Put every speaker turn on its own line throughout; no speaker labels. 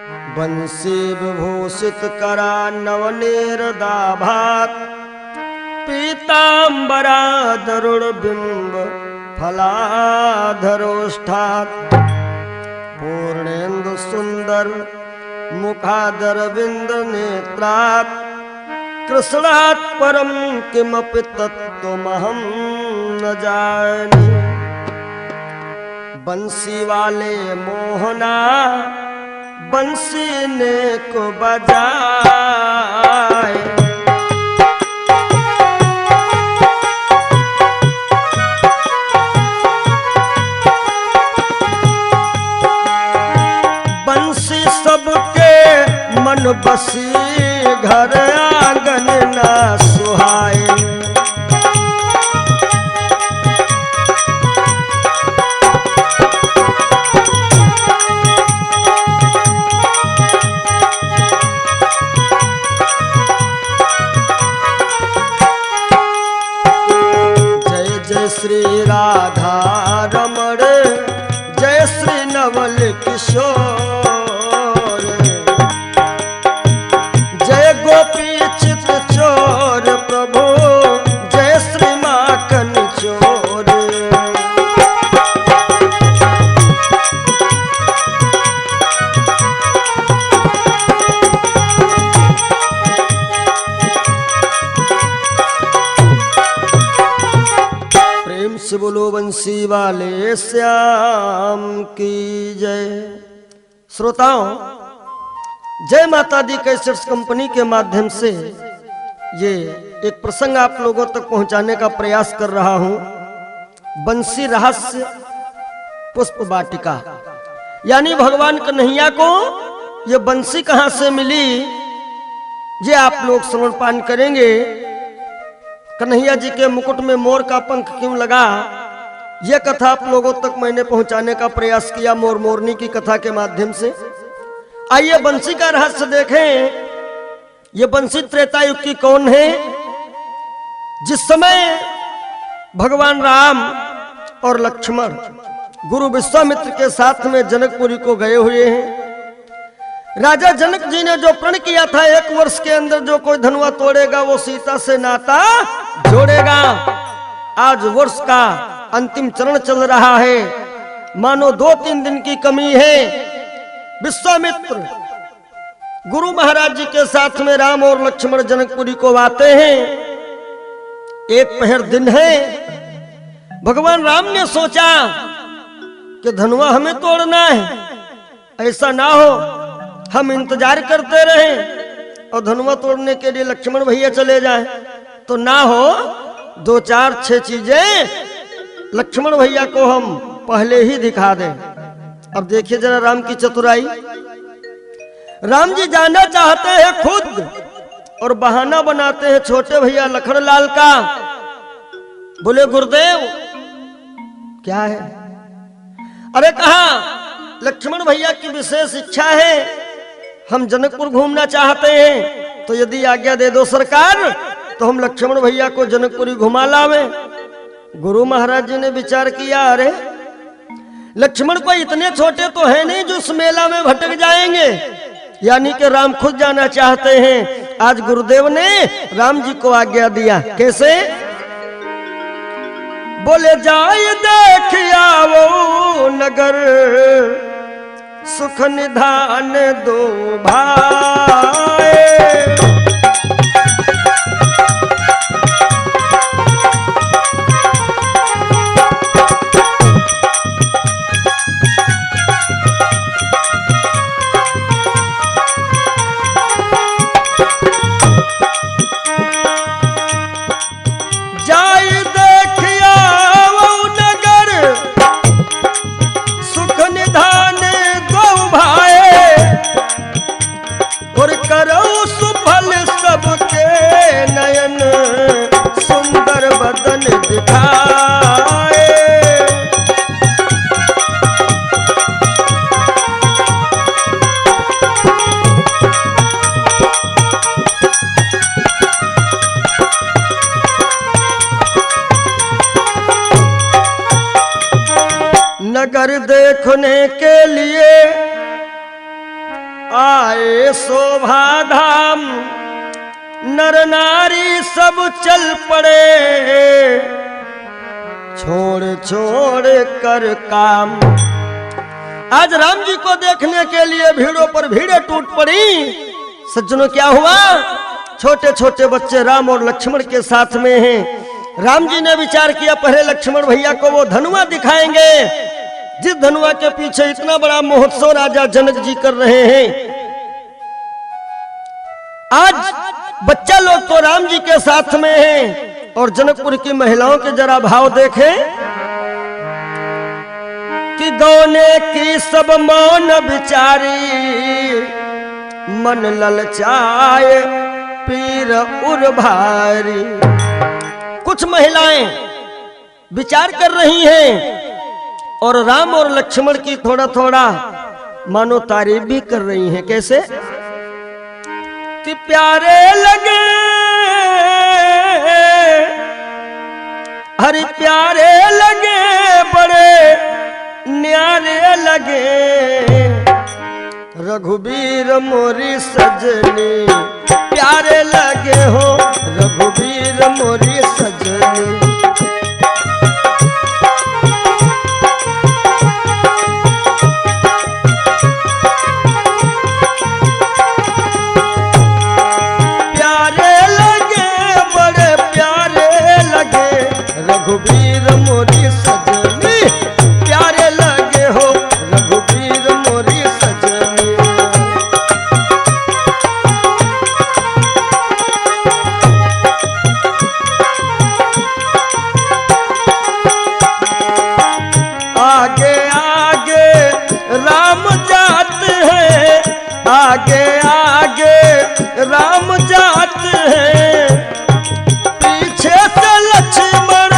बंसी विभूषित करा नवनीरदाभात पीतांबरा दरुण बिंब फलाधरोष्ठात् पूर्णेन्दु सुंदर मुखादरविंद नेत्रात् कृष्णात् परम किमपि तत्त्वमहं न जाने। बंसी वाले मोहना बंसी ने को बजाए, बंसी सबके मन बसी घर आंगन ना सुहाए। श्री राधा रमण जय श्री नवल किशोर, जय गोपी चित चोर प्रभु जय श्री माखन चोर। से बोलो बंसी वाले श्याम की जय। श्रोताओं, जय माता दी कैसेट्स कंपनी के माध्यम से ये एक प्रसंग आप लोगों तक पहुंचाने का प्रयास कर रहा हूं। बंसी रहस्य पुष्प वाटिका, यानी भगवान कन्हैया को ये बंसी कहां से मिली, ये आप लोग श्रवण पान करेंगे। कन्हैया जी के मुकुट में मोर का पंख क्यों लगा, यह कथा आप लोगों तक मैंने पहुंचाने का प्रयास किया मोर मोरनी की कथा के माध्यम से। आइए बंसी का रहस्य देखें। यह बंसी त्रेता युग की कौन है? जिस समय भगवान राम और लक्ष्मण गुरु विश्वामित्र के साथ में जनकपुरी को गए हुए हैं। राजा जनक जी ने जो प्रण किया था, 1 वर्ष के अंदर जो कोई धनुआ तोड़ेगा वो सीता से नाता जोड़ेगा। आज वर्ष का अंतिम चरण चल रहा है, मानो 2-3 दिन की कमी है। विश्वामित्र गुरु महाराज जी के साथ में राम और लक्ष्मण जनकपुरी को आते हैं। एक पहर दिन है। भगवान राम ने सोचा कि धनुआ हमें तोड़ना है, ऐसा ना हो हम इंतजार करते रहें और धनुआ तोड़ने के लिए लक्ष्मण भैया चले जाएं, तो ना हो 2-4-6 चीजें लक्ष्मण भैया को हम पहले ही दिखा दें। अब देखिए जरा राम की चतुराई। राम जी जाना चाहते हैं खुद और बहाना बनाते हैं छोटे भैया लखनलाल का। बोले गुरुदेव क्या है? अरे कहा लक्ष्मण भैया की विशेष इच्छा है, हम जनकपुर घूमना चाहते हैं, तो यदि आज्ञा दे दो सरकार तो हम लक्ष्मण भैया को जनकपुरी घुमा लावें। गुरु महाराज जी ने विचार किया, अरे लक्ष्मण को इतने छोटे तो है नहीं जो उस मेला में भटक जाएंगे, यानी कि राम खुद जाना चाहते हैं। आज गुरुदेव ने राम जी को आज्ञा दिया। कैसे? बोले जाए देखिया वो नगर सुख निधान दो भाई, नगर देखने के लिए आए शोभा धाम, नर नारी सब चल पड़े, छोड़ छोड़ कर काम। आज राम जी को देखने के लिए भीड़ों पर भीड़ें टूट पड़ी। सज्जनों, क्या हुआ? छोटे छोटे बच्चे राम और लक्ष्मण के साथ में हैं। राम जी ने विचार किया, पहले लक्ष्मण भैया को वो धनुआ दिखाएंगे जिस धनुआ के पीछे इतना बड़ा महोत्सव राजा जनक जी कर रहे हैं। आज बच्चा लोग तो राम जी के साथ में हैं और जनकपुर की महिलाओं के जरा भाव देखें कि गौने की सब मौन बिचारी, मन ललचाए पीर उर भारी। कुछ महिलाएं विचार कर रही हैं और राम और लक्ष्मण की थोड़ा थोड़ा मानो तारीफ भी कर रही हैं। कैसे? कि प्यारे लगे, हरि प्यारे लगे, बड़े न्यारे लगे, रघुबीर मोरी सजनी, प्यारे लगे हो रघुबीर मोरी सजनी। प्यारे लगे, बड़े प्यारे लगे, रघुबीर मोरी सजनी, प्यारे लगे हो रघुबीर मोरी सजनी। आगे आगे राम जाते हैं, आगे आगे राम जाते हैं, पीछे से लक्ष्मण,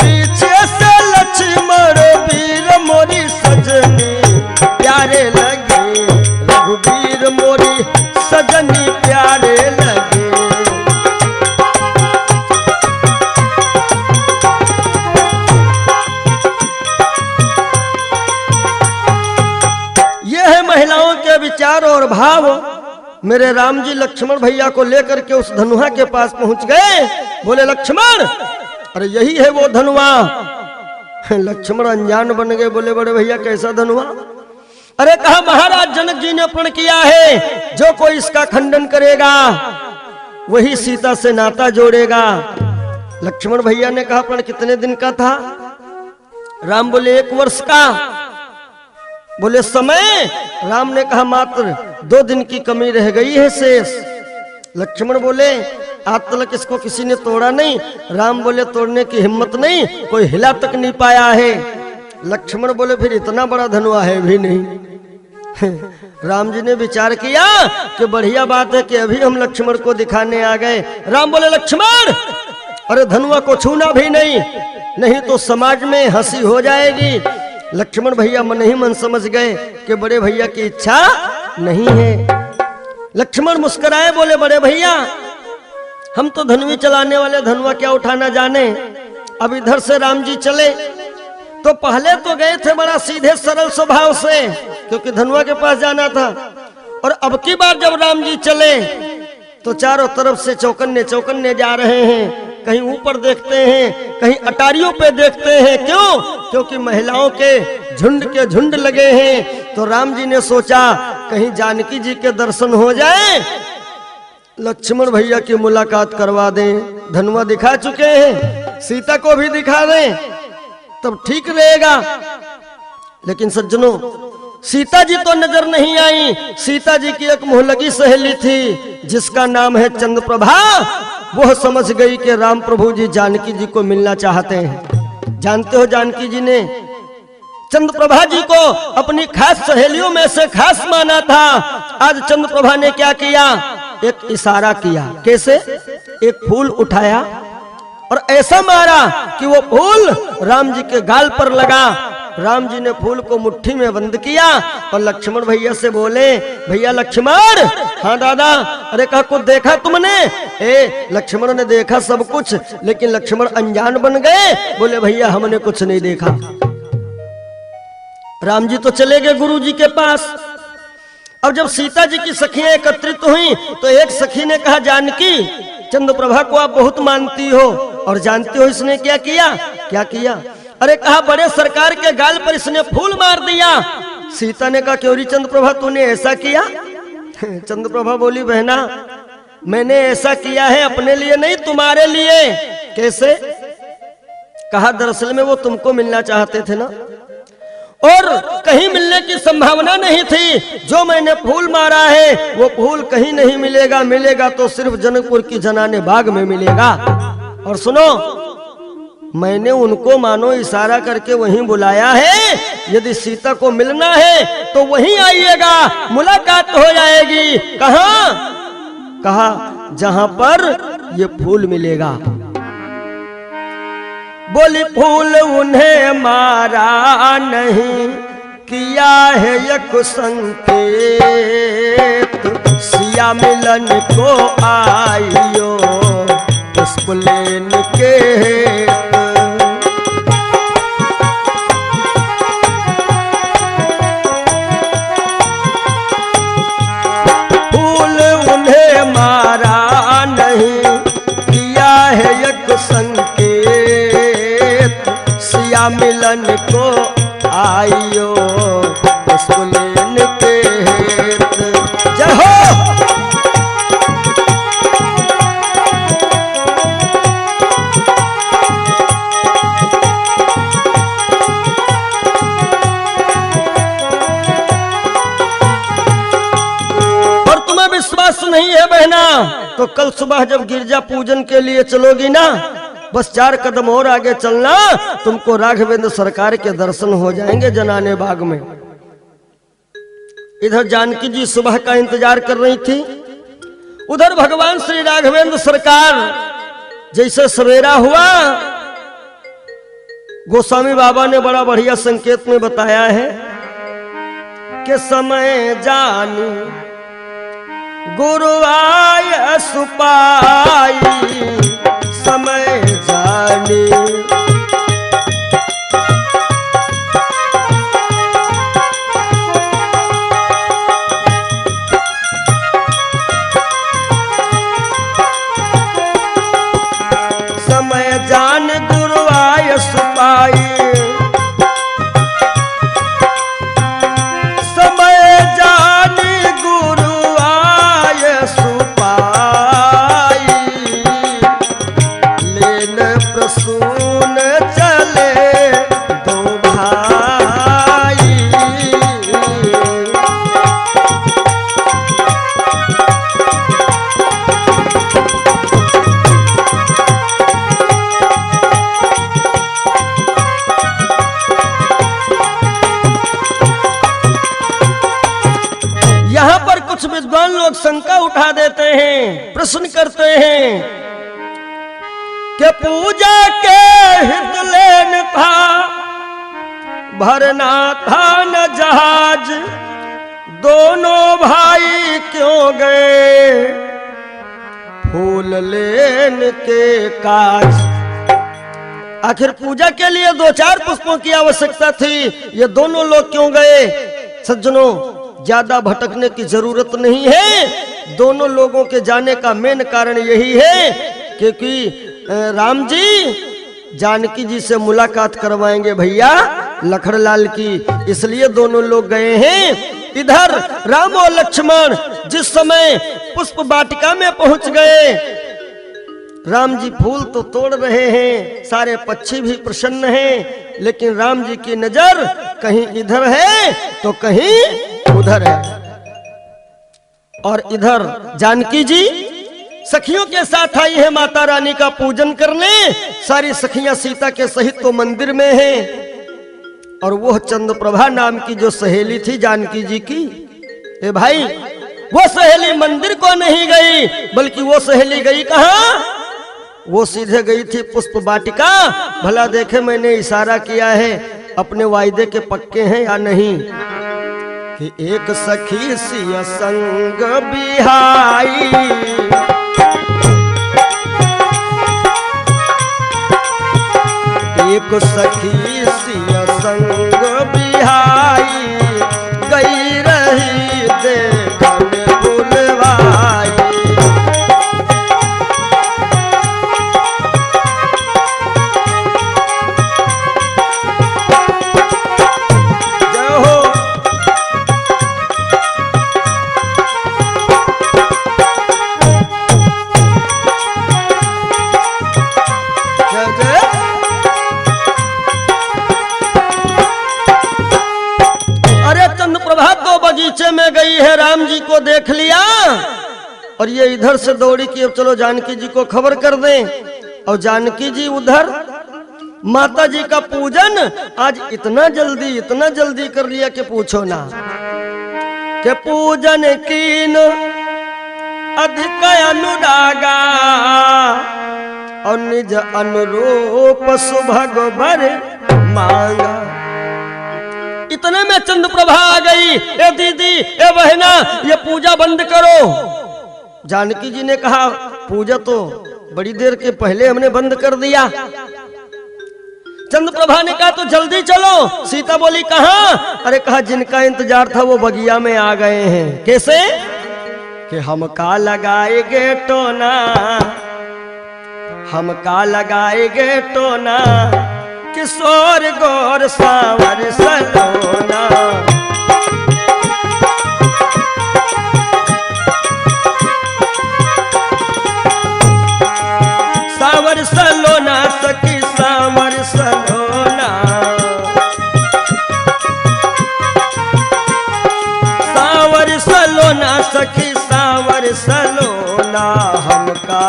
पीछे से लक्ष्मण, वीर मोरी सजनी, प्यारे लगे रघुबीर मोरी सजनी, प्यारे लगे। ये है महिलाओं के विचार और भाव। मेरे राम जी लक्ष्मण भैया को लेकर के उस धनुआ के पास पहुंच गए। बोले, लक्ष्मण, अरे यही है वो धनुआ। लक्ष्मण अनजान बन गए। बोले, बड़े भैया कैसा धनुआ? अरे कहा, महाराज जनक जी ने प्रण किया है, जो कोई इसका खंडन करेगा वही सीता से नाता जोड़ेगा। लक्ष्मण भैया ने कहा, प्रण कितने दिन का था? राम बोले, 1 वर्ष का। बोले, समय? राम ने कहा, मात्र 2 दिन की कमी रह गई है शेष। लक्ष्मण बोले, आज तक इसको किसी ने तोड़ा नहीं। राम बोले, तोड़ने की हिम्मत नहीं, कोई हिला तक नहीं पाया है। लक्ष्मण बोले, फिर इतना बड़ा धनुआ है भी नहीं। राम जी ने विचार किया कि बढ़िया बात है कि अभी हम लक्ष्मण को दिखाने आ गए। राम बोले, लक्ष्मण, अरे धनुआ को छूना भी नहीं, नहीं तो समाज में हंसी हो जाएगी। लक्ष्मण भैया मन ही मन समझ गए कि बड़े भैया की इच्छा नहीं है। लक्ष्मण मुस्कुराए, बोले, बड़े भैया, हम तो धनुवी चलाने वाले, धनुआ क्या उठाना जाने। अब इधर से राम जी चले तो पहले तो गए थे बड़ा सीधे सरल स्वभाव से, क्योंकि धनुआ के पास जाना था। और अब की बार जब राम जी चले तो चारों तरफ से चौकन्ने चौकन्ने जा रहे हैं। कहीं ऊपर देखते हैं, कहीं अटारियों पे देखते हैं। क्यों? क्योंकि महिलाओं के झुंड लगे हैं। तो राम जी ने सोचा कहीं जानकी जी के दर्शन हो जाए, लक्ष्मण भैया की मुलाकात करवा दें। धनुआ दिखा चुके हैं, सीता को भी दिखा दें, तब ठीक रहेगा। लेकिन सज्जनों, सीता जी तो नजर नहीं आई। सीता जी की एक मुहलगी सहेली थी जिसका नाम है चंद्रप्रभा। वह समझ गई कि राम प्रभु जी जानकी जी को मिलना चाहते हैं। जानते हो, जानकी जी ने चंद्रप्रभा जी को अपनी खास सहेलियों में से खास माना था। आज चंद्रप्रभा ने क्या किया? एक इशारा किया। कैसे? एक फूल उठाया और ऐसा मारा कि वो फूल राम जी के गाल पर लगा। राम जी ने फूल को मुट्ठी में बंद किया और लक्ष्मण भैया से बोले, भैया लक्ष्मण। हाँ दादा। अरे कहा, कुछ देखा तुमने? लक्ष्मण ने देखा सब कुछ, लेकिन लक्ष्मण अनजान बन गए। बोले, भैया हमने कुछ नहीं देखा। राम जी तो चले गए गुरु जी के पास। अब जब सीता जी की सखियां एकत्रित हुई तो एक सखी ने कहा, जानकी, चंद्रप्रभा को आप बहुत मानती हो और जानती हो इसने क्या किया? क्या किया? अरे कहा, बड़े सरकार के गाल पर इसने फूल मार दिया। सीता ने कहा, क्यों री चंद्रप्रभा, तूने ऐसा किया? चंद्रप्रभा बोली, बहना, मैंने ऐसा किया है अपने लिए नहीं, तुम्हारे लिए। कैसे? कहा, दरअसल में वो तुमको मिलना चाहते थे ना, और कहीं मिलने की संभावना नहीं थी। जो मैंने फूल मारा है वो फूल कहीं नहीं मिलेगा, मिलेगा तो सिर्फ जनकपुर की जनाने बाग में मिलेगा। और सुनो, मैंने उनको मानो इशारा करके वहीं बुलाया है। यदि सीता को मिलना है तो वहीं आइएगा, मुलाकात हो जाएगी। कहाँ? कहा, जहां पर ये फूल मिलेगा। बोली, फूल उन्हें मारा नहीं, किया है एक संकेत, सिया मिलन को आइयो पुष्प लेन के। फूल उन्हें मारा नहीं, किया है एक संकेत, सिया मिलन को आइयो पुष्प लेन के हेत। जय हो। और तुम्हें विश्वास नहीं है बहना, तो कल सुबह जब गिरजा पूजन के लिए चलोगी ना, बस 4 कदम और आगे चलना, तुमको राघवेंद्र सरकार के दर्शन हो जाएंगे जनाने बाग में। इधर जानकी जी सुबह का इंतजार कर रही थी, उधर भगवान श्री राघवेंद्र सरकार। जैसे सवेरा हुआ, गोस्वामी बाबा ने बड़ा बढ़िया संकेत में बताया है कि समय जानी गुरु आय सुपाई, समय जानी समय जान गुरु आय सुपाई, समय जान गुरु आय सुपाई, लेन प्रसून चले दो भाई। यहाँ पर कुछ विद्वान लोग शंका उठा देते हैं, प्रश्न करते हैं कि पूजा के हित लेन था, भरना था न जहाज, दोनों भाई क्यों गए फूल लेन के काज। आखिर पूजा के लिए 2-4 पुष्पों की आवश्यकता थी, ये दोनों लोग क्यों गए? सज्जनों, ज्यादा भटकने की जरूरत नहीं है। दोनों लोगों के जाने का मेन कारण यही है क्योंकि राम जी जानकी जी से मुलाकात करवाएंगे भैया लखड़लाल की, इसलिए दोनों लोग गए हैं। इधर राम और लक्ष्मण जिस समय पुष्प वाटिका में पहुंच गए, राम जी फूल तो तोड़ रहे हैं, सारे पक्षी भी प्रसन्न हैं, लेकिन राम जी की नजर कहीं इधर है तो कहीं उधर है। और इधर जानकी जी सखियों के साथ आई है माता रानी का पूजन करने। सारी सखियां सीता के सहित तो मंदिर में हैं, और वो चंद्रप्रभा नाम की जो सहेली थी जानकी जी की, ए भाई, वो सहेली मंदिर को नहीं गई, बल्कि वो सहेली गई कहां? वो सीधे गई थी पुष्प वाटिका। भला देखे मैंने इशारा किया है, अपने वायदे के पक्के हैं या नहीं? कि एक सखी सिया संग बिहाई, एक सखी सिया संग बिहाई, बगीचे में गई है, राम जी को देख लिया और ये इधर से दौड़ी कि अब चलो जानकी जी को खबर कर दें। और जानकी जी उधर माता जी का पूजन आज इतना जल्दी कर लिया कि पूछो ना। के पूजन कीन अधिक अनुरागा और निज अनुरूप सुभग भर मांगा। इतने में चंद्रप्रभा आ गई। ए दीदी, ए बहना, ये पूजा बंद करो। जानकी जी ने कहा पूजा तो बड़ी देर के पहले हमने बंद कर दिया। चंद्रप्रभा ने कहा तो जल्दी चलो। सीता बोली कहाँ? अरे कहा जिनका इंतजार था वो बगिया में आ गए हैं। कैसे? कि हम का लगाएंगे टोना, हम का लगाएंगे टोना, किशोर गौर सावर सलोना। सावर सलोना सखी सावर सलोना, सावर सलोना सखी सावर सलोना। हमका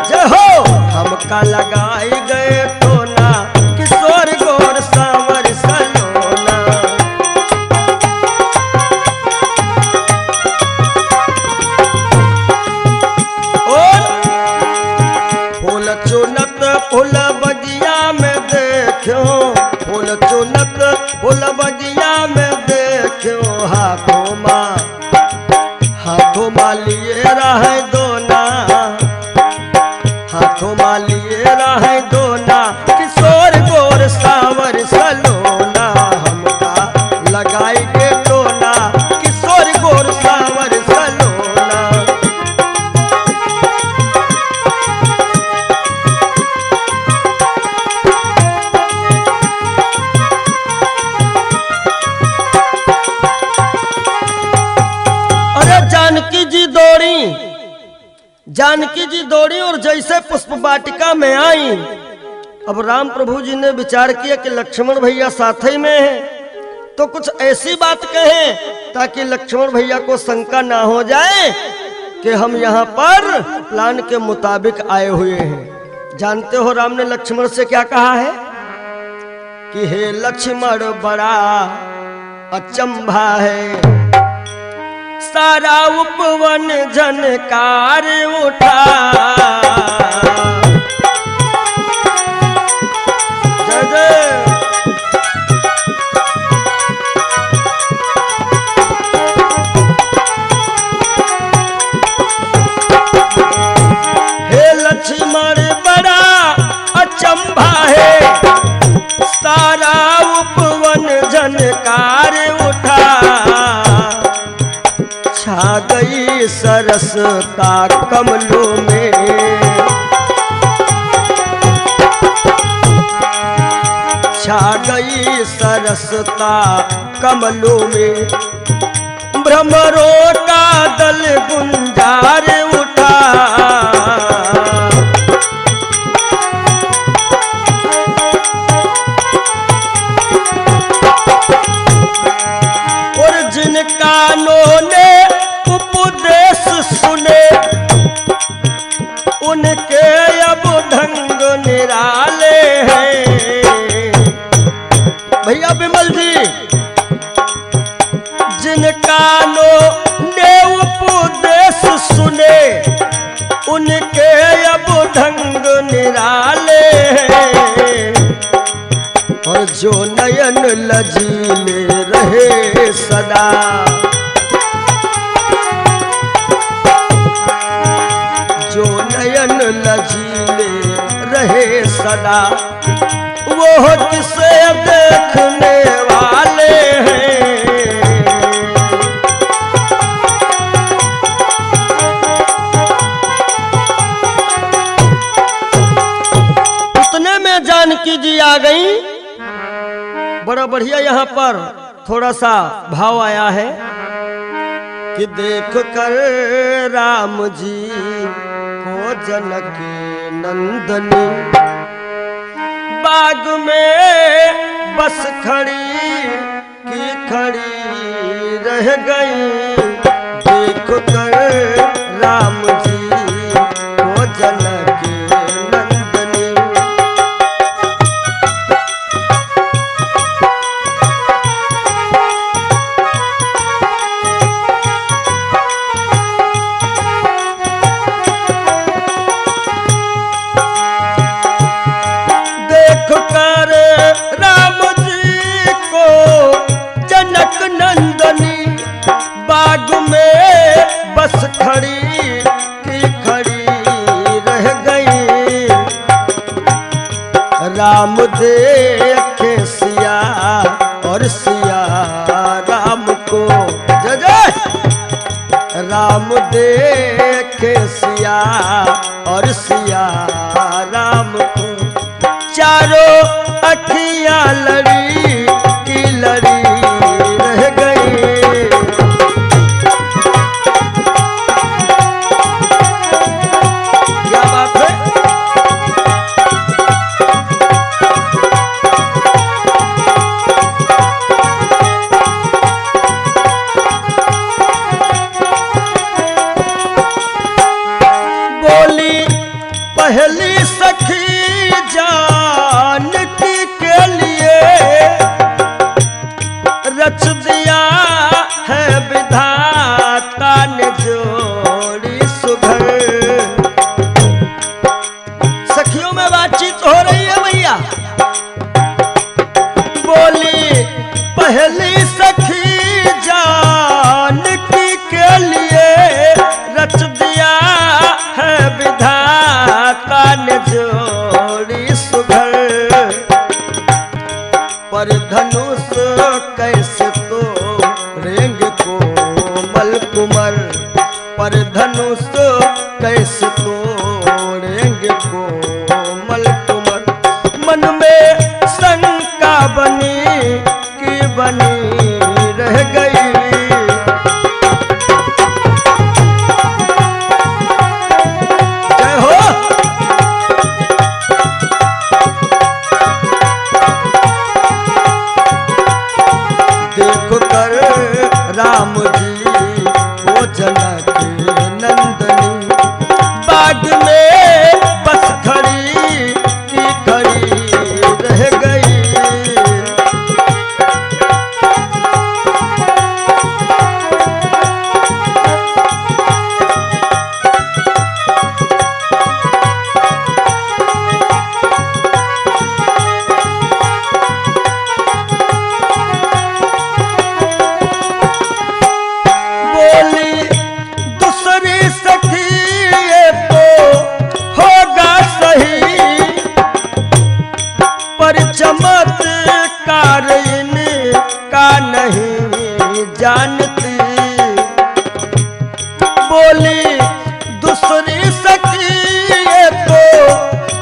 जय हो, हमका लगाए गए टोना, किशोर गौर सावर सलोना। और फूल चुनत फूल बगिया में देखो, फूल चुनत फूल बगिया में देखो, हाथों माँ लिए रहे दोना, हाथों माँ लिए रहे दोना, किशोर गौर सावर सलोना। हमका लगाई के टोना, किशोर गौर सावर सलोना। जानकी जी दौड़ी और जैसे पुष्प वाटिका में आई। अब राम प्रभु जी ने विचार किया कि लक्ष्मण भैया साथ ही में हैं, तो कुछ ऐसी बात कहें ताकि लक्ष्मण भैया को शंका ना हो जाए कि हम यहाँ पर प्लान के मुताबिक आए हुए हैं। जानते हो राम ने लक्ष्मण से क्या कहा है कि हे लक्ष्मण बड़ा अचंभा है, सारा उपवन झनकार उठा। जय जय। हे लक्ष्मण बड़ा अचंभा है, सारा उपवन झनकार उठा। छा गई सरसता कमलों में, छा गई सरसता कमलों में, भ्रमरों का दल गुंजार उठा। और जिन कानों ने उपदेश सुने, उनके अब ढंग निराले हैं। भैया विमल जी, जिन कानों ने उपदेश सुने, उनके अब ढंग निराले हैं। और जो नयन लजीले रहे सदा, जो नयन लजीले रहे सदा, वो किसे देखने वाले हैं। इतने में जानकी जी आ गई। बड़ा बढ़िया यहाँ पर थोड़ा सा भाव आया है कि देख कर राम जी को जनक नंदनी, बाग में बस खड़ी की खड़ी रह गई देख कर राम जी को जनक नंदनी। देख कर राम जी को जनक नंदनी बाग में बस खड़ी की खड़ी रह गई। राम देखे सिया और सिया राम को जय जय। राम देखे सिया और सिया राम को चारों अखियां लड़ी की लड़ी रह गई। क्या बात है। बोली पहली सखी जानकी के लिए रच दिया है विधाता ने जोड़ी सुघर। सखियों में बातचीत हो रही है भैया। बोली पहली सखी जानकी के लिए रच दिया है विधाता ने जोड़ी सुघर। पर धनुष कैसे तो रेंग कोमल कुमर। पर धनुष कैसे तो रेंग कोमल कुमर। मन में शंका बनी कि बनी रह गई। जय हो। देख कर राम जी वो जनक नंदनी बाग में बस खड़ी की खड़ी रह गई। बोली दूसरी सखी ये तो होगा सही। पर चमत्कार इनका नहीं जानती। बोली दूसरी सखी ये तो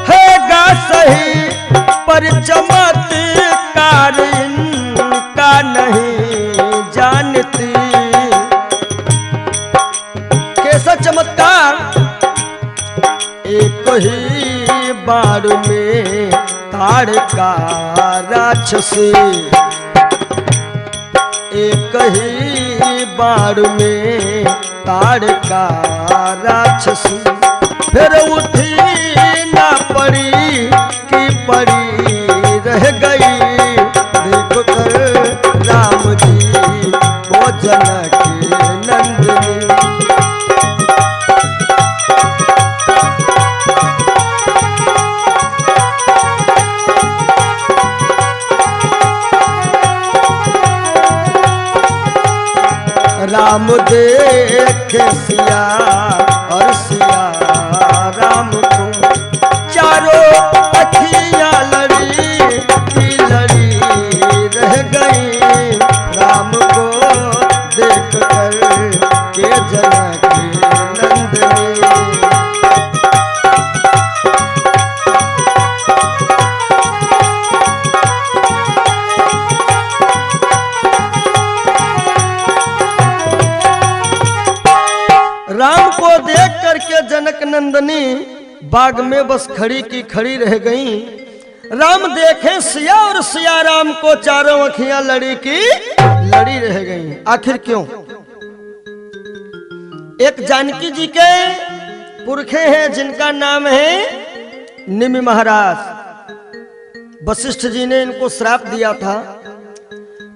होगा सही। पर चमत्कार इनका नहीं जानती। कैसा चमत्कार। एक ही बार में ताड़का राक्षसी। एक ही बार में ताड़का राक्षसी। फिर उठी ना पड़ी कि पड़ी रह गई। देख कर राम जी वो जनक नंदनी। राम देखे सिया और सिया राम को चारों अखियां लड़ी की लड़ी रह गई। राम को देख कर के जनक नंदनी। राम को देख करके जनक नंदनी बाग में बस खड़ी की खड़ी रह गई। राम देखे सिया और सिया राम को चारों अखियां लड़ी की लड़ी रह गई। आखिर क्यों? एक जानकी जी के पुरखे हैं जिनका नाम है निमि महाराज। वशिष्ठ जी ने इनको श्राप दिया था,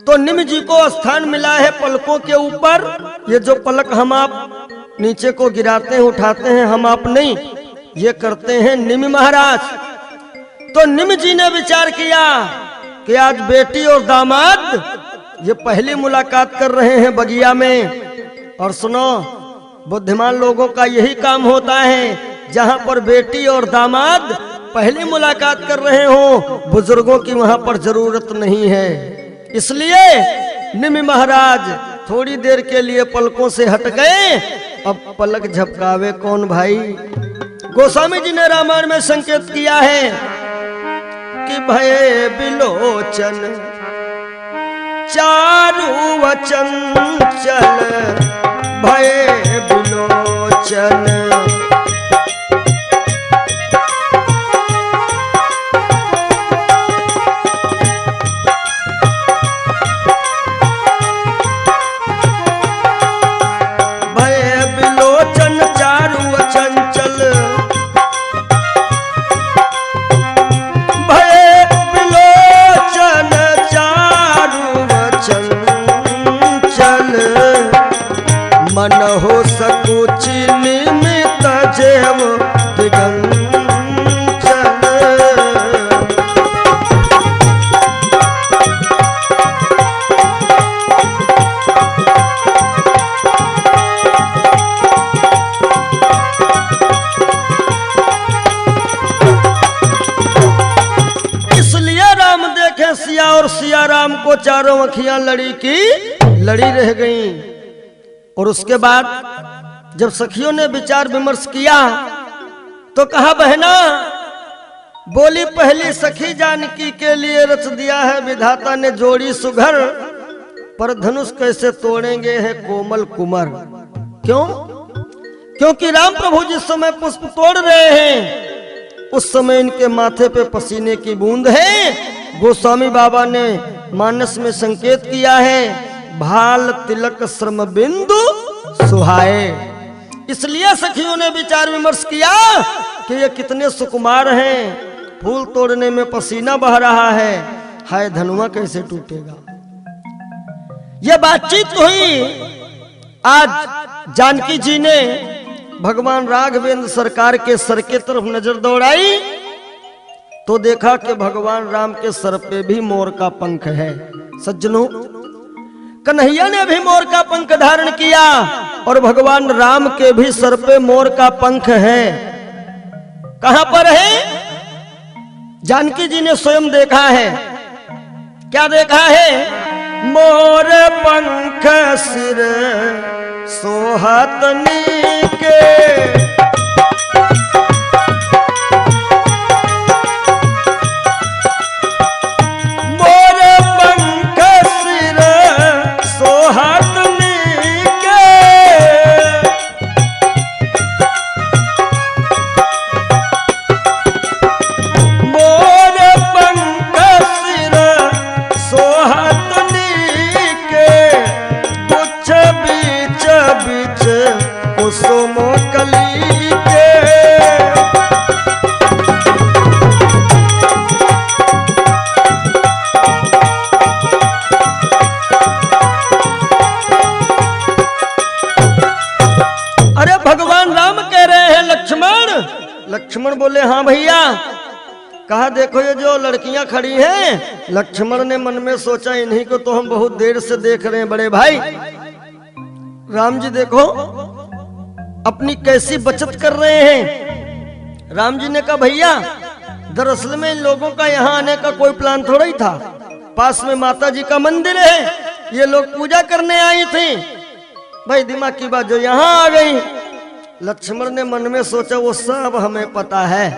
तो निमि जी को स्थान मिला है पलकों के ऊपर। ये जो पलक हम आप नीचे को गिराते हैं, उठाते हैं, हम आप नहीं, ये करते हैं निमि महाराज। तो निमि जी ने विचार किया कि आज बेटी और दामाद ये पहली मुलाकात कर रहे हैं बगिया में। और सुनो, बुद्धिमान लोगों का यही काम होता है, जहां पर बेटी और दामाद पहली मुलाकात कर रहे हो, बुजुर्गों की वहां पर जरूरत नहीं है। इसलिए निमि महाराज थोड़ी देर के लिए पलकों से हट गए। अब पलक झपकावे कौन भाई? गोस्वामी जी ने रामायण में संकेत किया है कि भय बिलोचन चारु वचन चल, भय बिलोचन मन हो सकुचि निमित जेव दिगंचल। इसलिए राम देखे सिया और सिया राम को चारों अखियां लड़ी की लड़ी रह गईं। और उसके बाद जब सखियों ने विचार विमर्श किया तो कहा, बहना बोली पहली सखी जानकी के लिए रच दिया है विधाता ने जोड़ी सुघर, पर धनुष कैसे तोड़ेंगे है कोमल कुमर। क्यों? क्योंकि राम प्रभु जिस समय पुष्प तोड़ रहे हैं उस समय इनके माथे पे पसीने की बूंद है। गोस्वामी बाबा ने मानस में संकेत किया है, भाल तिलक श्रम बिंदु सुहाए। इसलिए सखियों ने विचार विमर्श किया कि ये कितने सुकुमार हैं, फूल तोड़ने में पसीना बह रहा है, हाय धनुआ कैसे टूटेगा। ये बातचीत हुई। आज जानकी जी ने भगवान राघवेंद्र सरकार के सर के तरफ नजर दौड़ाई तो देखा कि भगवान राम के सर पे भी मोर का पंख है। सज्जनों, कन्हैया ने भी मोर का पंख धारण किया और भगवान राम के भी सर पे मोर का पंख है। कहां पर है? जानकी जी ने स्वयं देखा है। क्या देखा है? मोर पंख सिर सोहत नीके, लक्ष्मण बोले हाँ भैया। कहा देखो ये जो लड़कियां खड़ी हैं, लक्ष्मण ने मन में सोचा इन्हीं को तो हम बहुत देर से देख रहे हैं बड़े भाई। राम जी देखो अपनी कैसी बचत कर रहे हैं। राम जी ने कहा भैया दरअसल में इन लोगों का यहाँ आने का कोई प्लान थोड़ा ही था, पास में माता जी का मंदिर है, ये लोग पूजा करने आई थी। भाई दिमाग की बात जो यहाँ आ गई। लक्ष्मण ने मन में सोचा वो सब हमें पता है।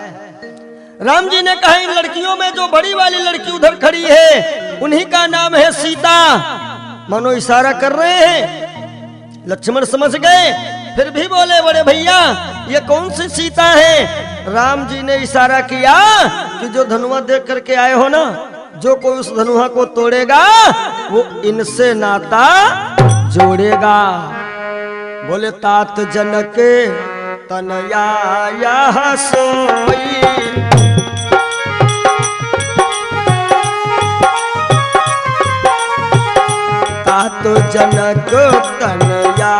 राम जी ने कहा इन लड़कियों में जो बड़ी वाली लड़की उधर खड़ी है उन्हीं का नाम है सीता। मानो इशारा कर रहे हैं। लक्ष्मण समझ गए, फिर भी बोले बड़े भैया ये कौन सी सीता है। राम जी ने इशारा किया कि जो धनुआ देख करके आए हो ना जो कोई उस धनुहा को तोड़ेगा वो इनसे नाता जोड़ेगा। बोले तात जनक तनया यह सोई, तात जनक तनया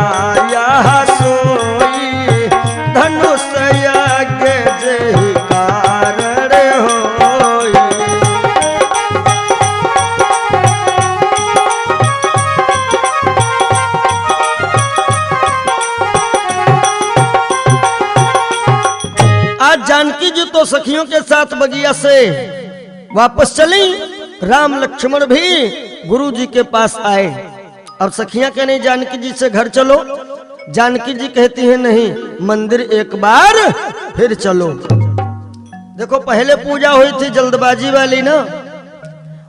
यह सोई, धनुष यज्ञ जहि कारण होई। आज जानकी जी तो सखियों के साथ बगिया से वापस चली, राम लक्ष्मण भी गुरु जी के पास आए। अब सखियां कहने जानकी जी से घर चलो, जानकी जी कहती हैं नहीं मंदिर एक बार फिर चलो। देखो पहले पूजा हुई थी जल्दबाजी वाली ना,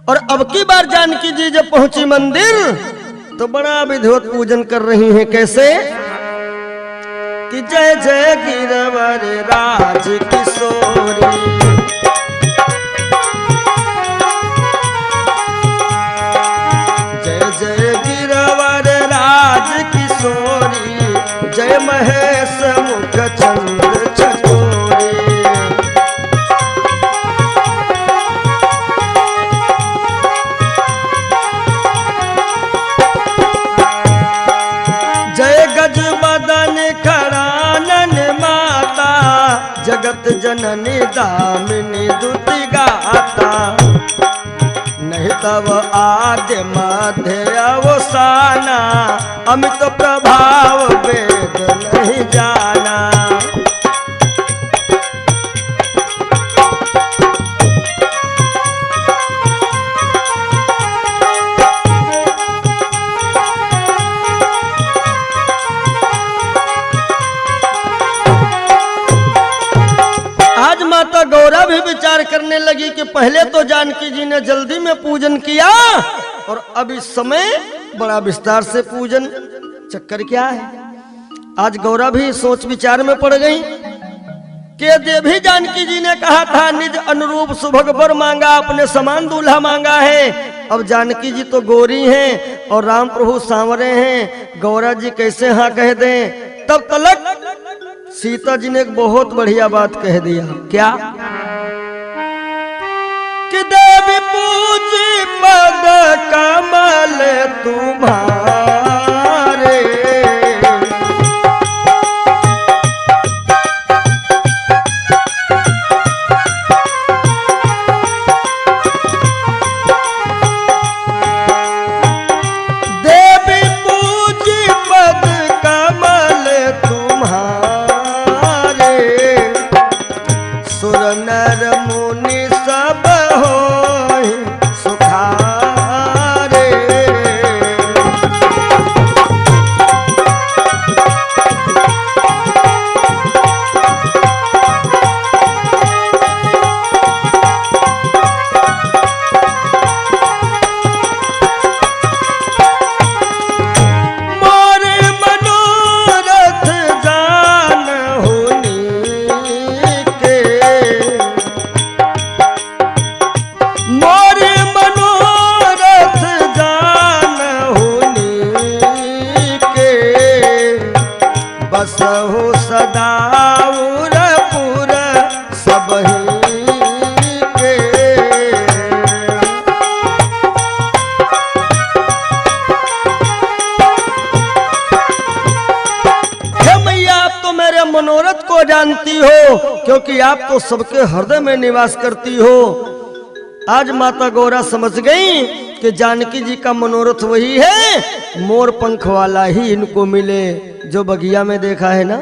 और अब की बार जानकी जी जब पहुंची मंदिर तो बड़ा विधिवत पूजन कर रही हैं। कैसे कि जय जय गिरवर राज किशोरी, जय जय गिरवर राज किशोरी, जय महेश मुख चंद्र चकोरी। जय गज बदन खरानन माता, जगत जननी दामिनी दुति गाता। नहीं तब आद्य मध्य अवसाना, अमित प्रभाव वेद नहीं जाना। आज माता गौरा भी विचार करने लगी कि पहले तो जानकी जी ने जल्दी में पूजन किया और अब इस समय बड़ा विस्तार से पूजन, चक्कर क्या है। आज गौरा भी सोच विचार में पड़ गई कि देवी जानकी जी ने कहा था निज अनुरूप सुभग वर मांगा, अपने समान दूल्हा मांगा है। अब जानकी जी तो गोरी हैं और राम प्रभु सांवरे हैं, गौरा जी कैसे हाँ कह दें। तब तलक सीता जी ने एक बहुत बढ़िया बात कह दिया। क्या कि देवी पूजी पद कमल तुम्हारे, देवी पूजी पद कमल तुम्हारे, सुर नर मुनि सब होय सुखारे। मोरे मनोरथ जान होनी के, मोरे मनोरथ जान होनी के, बसहु सदा उरपुर सबही के। हे मैया आप तो मेरे मनोरथ को जानती हो, क्योंकि आप तो सबके हृदय में निवास करती हो। आज माता गौरा समझ गई कि जानकी जी का मनोरथ वही है, मोर पंख वाला ही इनको मिले जो बगिया में देखा है ना।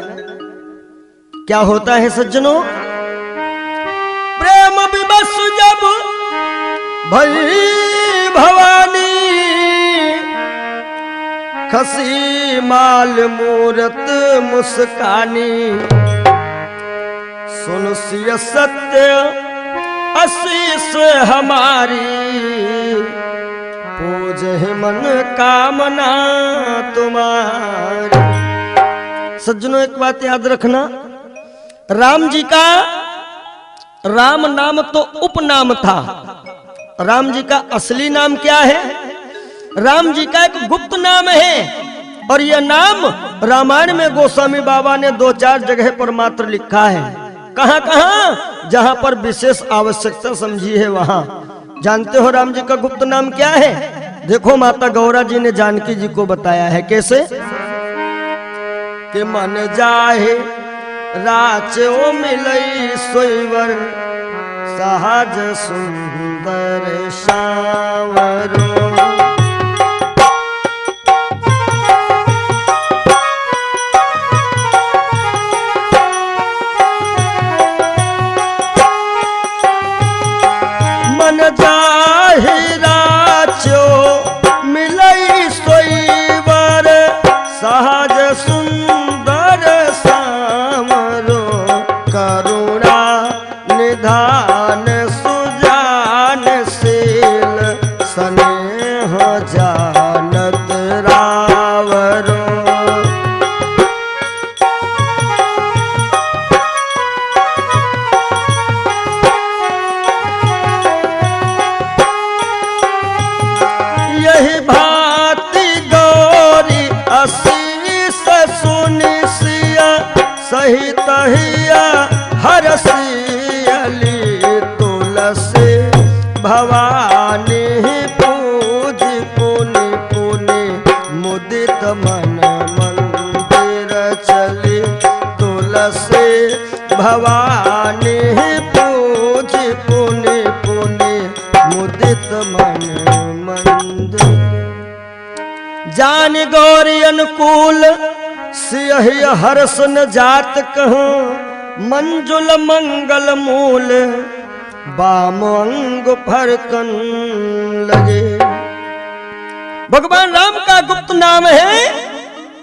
क्या होता है सज्जनों, प्रेम विवश जब भई भवानी, खसी माल मूरत मुस्कानी, सुन सिय सत्य आशीष हमारी, पूज मन कामना तुम्हारी। सज्जनों एक बात याद रखना, राम जी का राम नाम तो उपनाम था, राम जी का असली नाम क्या है? राम जी का एक गुप्त नाम है और यह नाम रामायण में गोस्वामी बाबा ने 2-4 जगह पर मात्र लिखा है। कहां कहां? जहां पर विशेष आवश्यकता समझी है वहां। जानते हो राम जी का गुप्त नाम क्या है? देखो माता गौरा जी ने जानकी जी को बताया है। कैसे? कि मन जाहे राचो मिलई सोईवर सहज सुंदर सावरो। मन जाहे राचो मिलई सोईवर सहज सुंदर सावरो। करुणा निधान सुजान शील स्नेह जानत रावरो। यही भांति गौरी असीस सुनि सिया सहित हिया हरसियली। तुलसी भवानी पूज पुनि पुनि मुदित मन मंदिर चली। तुलसी भवानी पूज पुनि पुनि मुदित मन मंदिर। जान गौरी अनुकूल सियहि हर्ष न जात कहूं। मंजुल मंगल मूल बाम अंग फरकन लगे। भगवान राम का गुप्त नाम है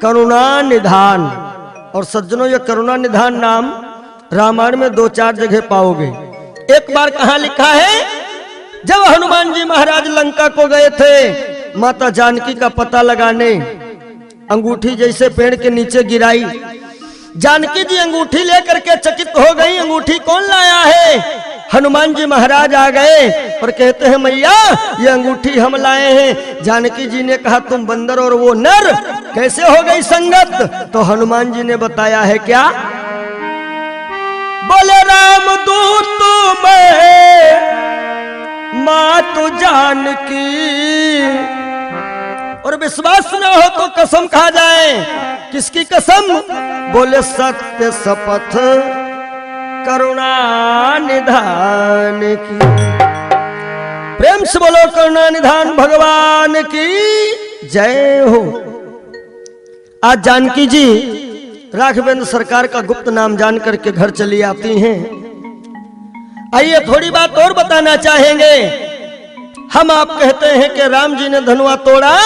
करुणा निधान। और सज्जनों यह करुणा निधान नाम रामायण में 2-4 जगह पाओगे। एक बार कहां लिखा है? जब हनुमान जी महाराज लंका को गए थे माता जानकी का पता लगाने, अंगूठी जैसे पेड़ के नीचे गिराई। जानकी जी अंगूठी लेकर के चकित हो गई। अंगूठी कौन लाया है? हनुमान जी महाराज आ गए और कहते हैं मैया ये अंगूठी हम लाए हैं। जानकी जी ने कहा तुम बंदर और वो नर कैसे हो गई संगत? तो हनुमान जी ने बताया है क्या? बोले राम दूत मैं मातु जानकी। और विश्वास न हो तो कसम खा जाए। किसकी कसम? बोले सत्य शपथ करुणा निधान की। प्रेम से बोलो करुणा निधान भगवान की जय हो। आज जानकी जी राघवेंद्र सरकार का गुप्त नाम जान करके घर चली आती हैं। आइए थोड़ी बात और बताना चाहेंगे। हम आप कहते हैं कि राम जी ने धनुआ तोड़ा,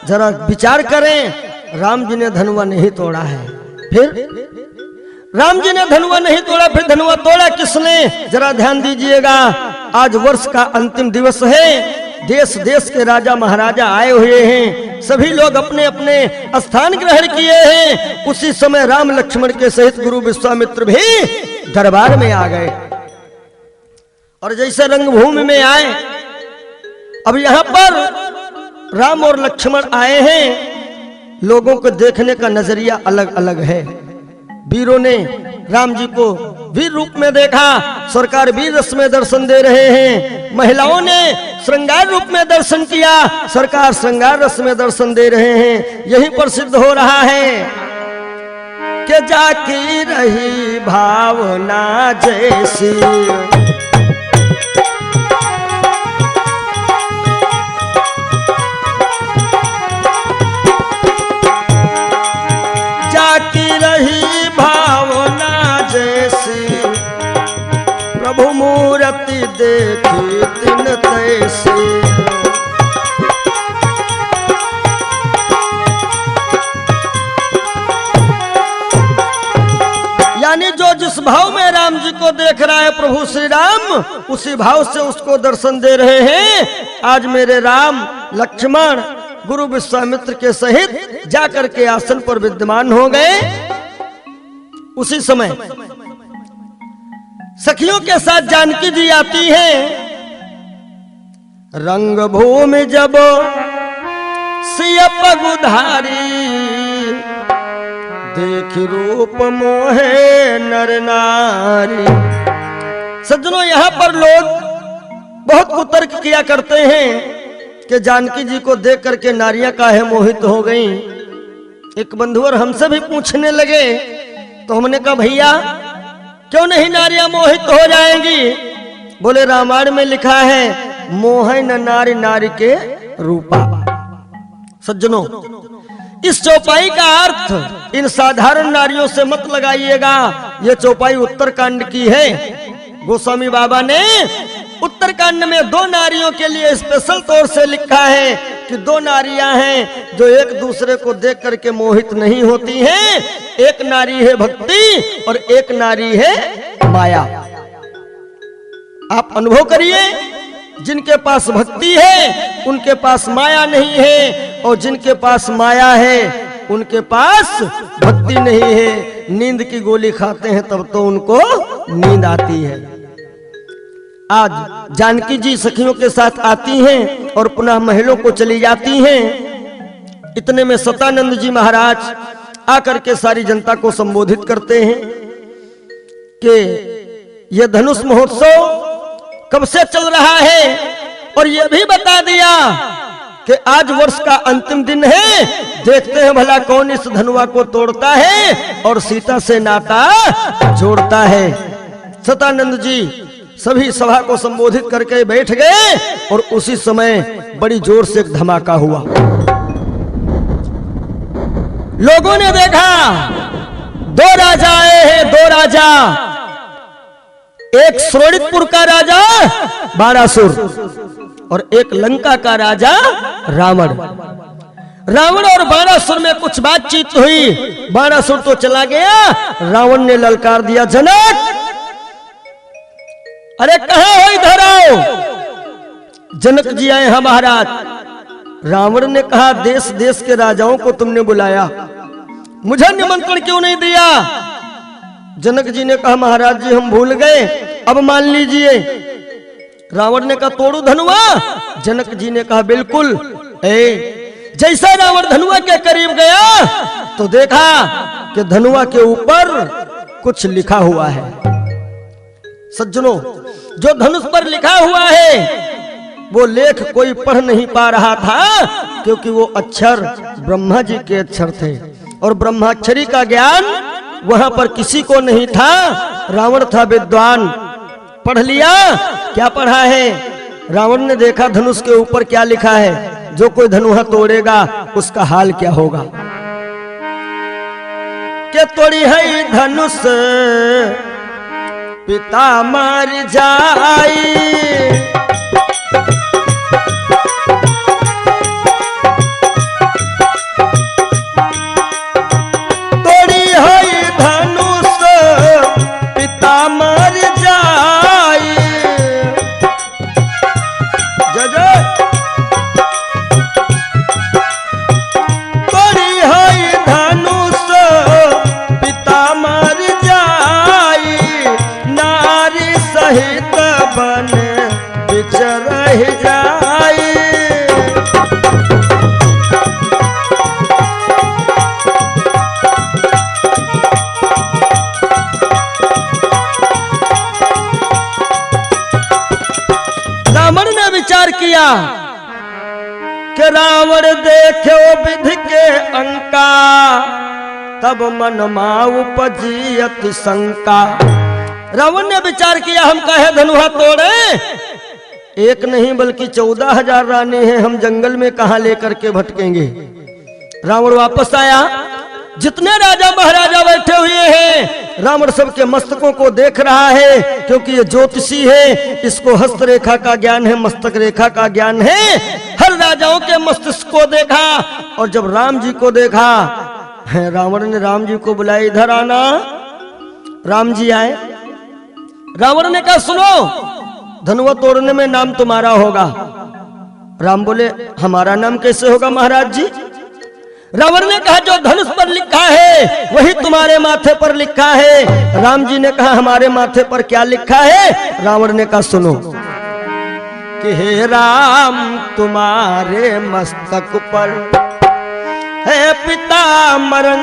जरा विचार करें राम जी ने धनुआ नहीं तोड़ा है। फिर राम जी ने धनुआ नहीं तोड़ा, फिर धनुआ तोड़ा किसने? जरा ध्यान दीजिएगा। आज वर्ष का अंतिम दिवस है। देश देश के राजा महाराजा आए हुए हैं। सभी लोग अपने अपने स्थान ग्रहण किए हैं। उसी समय राम लक्ष्मण के सहित गुरु विश्वामित्र भी दरबार में आ गए। और जैसे रंगभूमि में आए, अब यहां पर राम और लक्ष्मण आए हैं। लोगों को देखने का नजरिया अलग अलग है। वीरों ने राम जी को वीर रूप में देखा, सरकार वीर रस में दर्शन दे रहे हैं। महिलाओं ने श्रृंगार रूप में दर्शन किया, सरकार श्रृंगार रस में दर्शन दे रहे हैं। यही पर सिद्ध हो रहा है कि जाकी रही भावना जैसी की रही भावना जैसी। प्रभु मूर्ति देखी दिन तैसी। यानी जो जिस भाव में राम जी को देख रहा है प्रभु श्री राम, उसी भाव से उसको दर्शन दे रहे हैं। आज मेरे राम लक्ष्मण गुरु विश्वामित्र के सहित जाकर के आसन पर विद्यमान हो गए। उसी समय सखियों के साथ जानकी जी आती हैं रंग भूमि जब सिय पगुधारी, देख रूप मोहे नर नारी। सज्जनों, यहाँ पर लोग बहुत कुतर्क किया करते हैं कि जानकी जी को देख करके नारियां काहे मोहित हो गईं। एक बंधुवर हमसे भी पूछने लगे, तो हमने कहा भैया क्यों नहीं नारियां मोहित हो जाएंगी? बोले रामायण में लिखा है मोह न नारी नारी के रूपा। सज्जनों, इस चौपाई का अर्थ इन साधारण नारियों से मत लगाइएगा। ये चौपाई उत्तरकांड की है। गोस्वामी बाबा ने उत्तरकांड में दो नारियों के लिए स्पेशल तौर से लिखा है कि दो नारियां हैं जो एक दूसरे को देख करके मोहित नहीं होती हैं। एक नारी है भक्ति और एक नारी है माया। आप अनुभव करिए, जिनके पास भक्ति है उनके पास माया नहीं है, और जिनके पास माया है उनके पास भक्ति नहीं है। नींद की गोली खाते हैं तब तो उनको नींद आती है। आज जानकी जी सखियों के साथ आती हैं और पुनः महलों को चली जाती हैं। इतने में सतानंद जी महाराज आकर के सारी जनता को संबोधित करते हैं कि यह धनुष महोत्सव कब से चल रहा है, और यह भी बता दिया कि आज वर्ष का अंतिम दिन है। देखते हैं भला कौन इस धनुआ को तोड़ता है और सीता से नाता जोड़ता है। सतानंद जी सभी सभा को संबोधित करके बैठ गए, और उसी समय बड़ी जोर से एक धमाका हुआ। लोगों ने देखा दो राजा आए हैं, दो राजा। एक श्रोणितपुर का राजा बाणासुर और एक लंका का राजा रावण। रावण और बाणासुर में कुछ बातचीत हुई। बाणासुर तो चला गया, रावण ने ललकार दिया, जनक अरे कहां हो, इधर आओ। जनक जी आए हैं महाराज। रावण ने कहा देश देश के राजाओं को तुमने बुलाया, मुझे निमंत्रण क्यों नहीं दिया? जनक जी ने कहा महाराज जी हम भूल गए, अब मान लीजिए। रावण ने कहा तोड़ू धनुआ? जनक जी ने कहा बिल्कुल। जैसा रावण धनुआ के करीब गया तो देखा कि धनुआ के ऊपर कुछ लिखा हुआ है। सज्जनों, जो धनुष पर लिखा हुआ है वो लेख कोई पढ़ नहीं पा रहा था, क्योंकि वो अक्षर ब्रह्मा जी के अक्षर थे, और ब्रह्माक्षरी का ज्ञान वहां पर किसी को नहीं था। रावण था विद्वान, पढ़ लिया। क्या पढ़ा है? रावण ने देखा धनुष के ऊपर क्या लिखा है, जो कोई धनुहा तोड़ेगा उसका हाल क्या होगा। के तोड़ी है धनुष पिता मर जाई, तोड़ी है धनुष पिता मर जाई। जय तोड़ी है धनुष पिता मर जाई, नारी सहित बन बिचर जाई। रावण ने विचार किया कि रावण देखो विधि के अंका, तब मन मा उपजी अति शंका। रावण ने विचार किया हम काहे धनुहा तोड़े? एक नहीं बल्कि 14,000 रानी हैं, हम जंगल में कहां लेकर के भटकेंगे। रावण वापस आया, जितने राजा महाराजा बैठे हुए हैं रावण सबके मस्तकों को देख रहा है, क्योंकि ये ज्योतिषी है, इसको हस्त रेखा का ज्ञान है, मस्तक रेखा का ज्ञान है। हर राजाओं के मस्तिष्क को देखा, और जब राम जी को देखा, रावण ने राम जी को बुलाया, इधर आना। राम जी आए। रावण ने कहा सुनो, धनुआ तोड़ने में नाम तुम्हारा होगा। राम बोले हमारा नाम कैसे होगा महाराज जी? रावण ने कहा जो धनुष पर लिखा है वही तुम्हारे माथे पर लिखा है। राम जी ने कहा हमारे माथे पर क्या लिखा है? रावण ने कहा सुनो कि हे राम तुम्हारे मस्तक पर है पिता मरण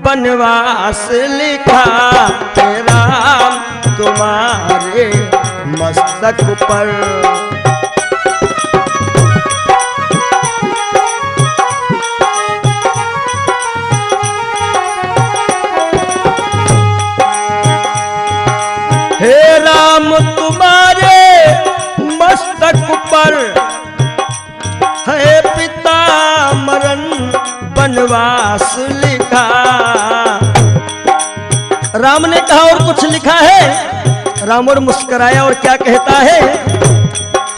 बनवास लिखा, हे राम तुम्हारे मस्तक पर। हे राम तुम्हारे मस्तक पर है पिता मरण बनवास लिखा। राम ने कहा और कुछ लिखा है? राम और मुस्कुराया और क्या कहता है?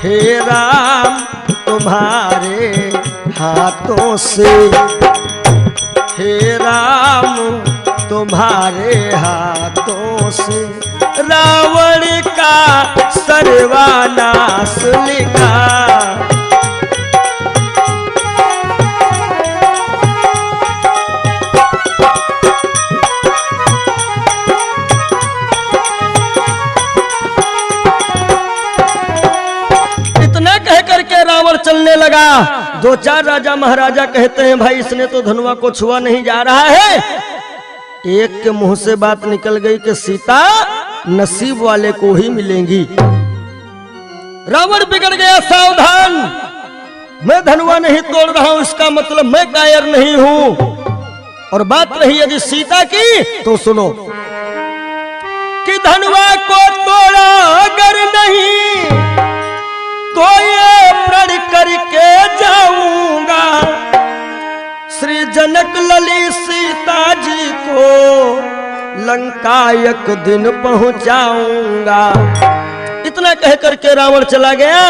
हे राम तुम्हारे हाथों से, हे राम तुम्हारे हाथों से रावण का सर्वनाश लिखा। इतना कह करके रावण चलने लगा। दो चार राजा महाराजा कहते हैं भाई इसने तो धनुआ को छुआ नहीं जा रहा है। एक के मुंह से बात निकल गई कि सीता नसीब वाले को ही मिलेंगी। रावण बिगड़ गया, सावधान, मैं धनुआ नहीं तोड़ रहा हूं इसका मतलब मैं कायर नहीं हूं। और बात रही यदि सीता की तो सुनो कि धनुआ को तोड़ा अगर नहीं तो ये प्रण करके जाऊंगा, श्री जनक लली सीता जी को लंका एक दिन पहुंचाऊंगा। इतना कह करके रावण चला गया।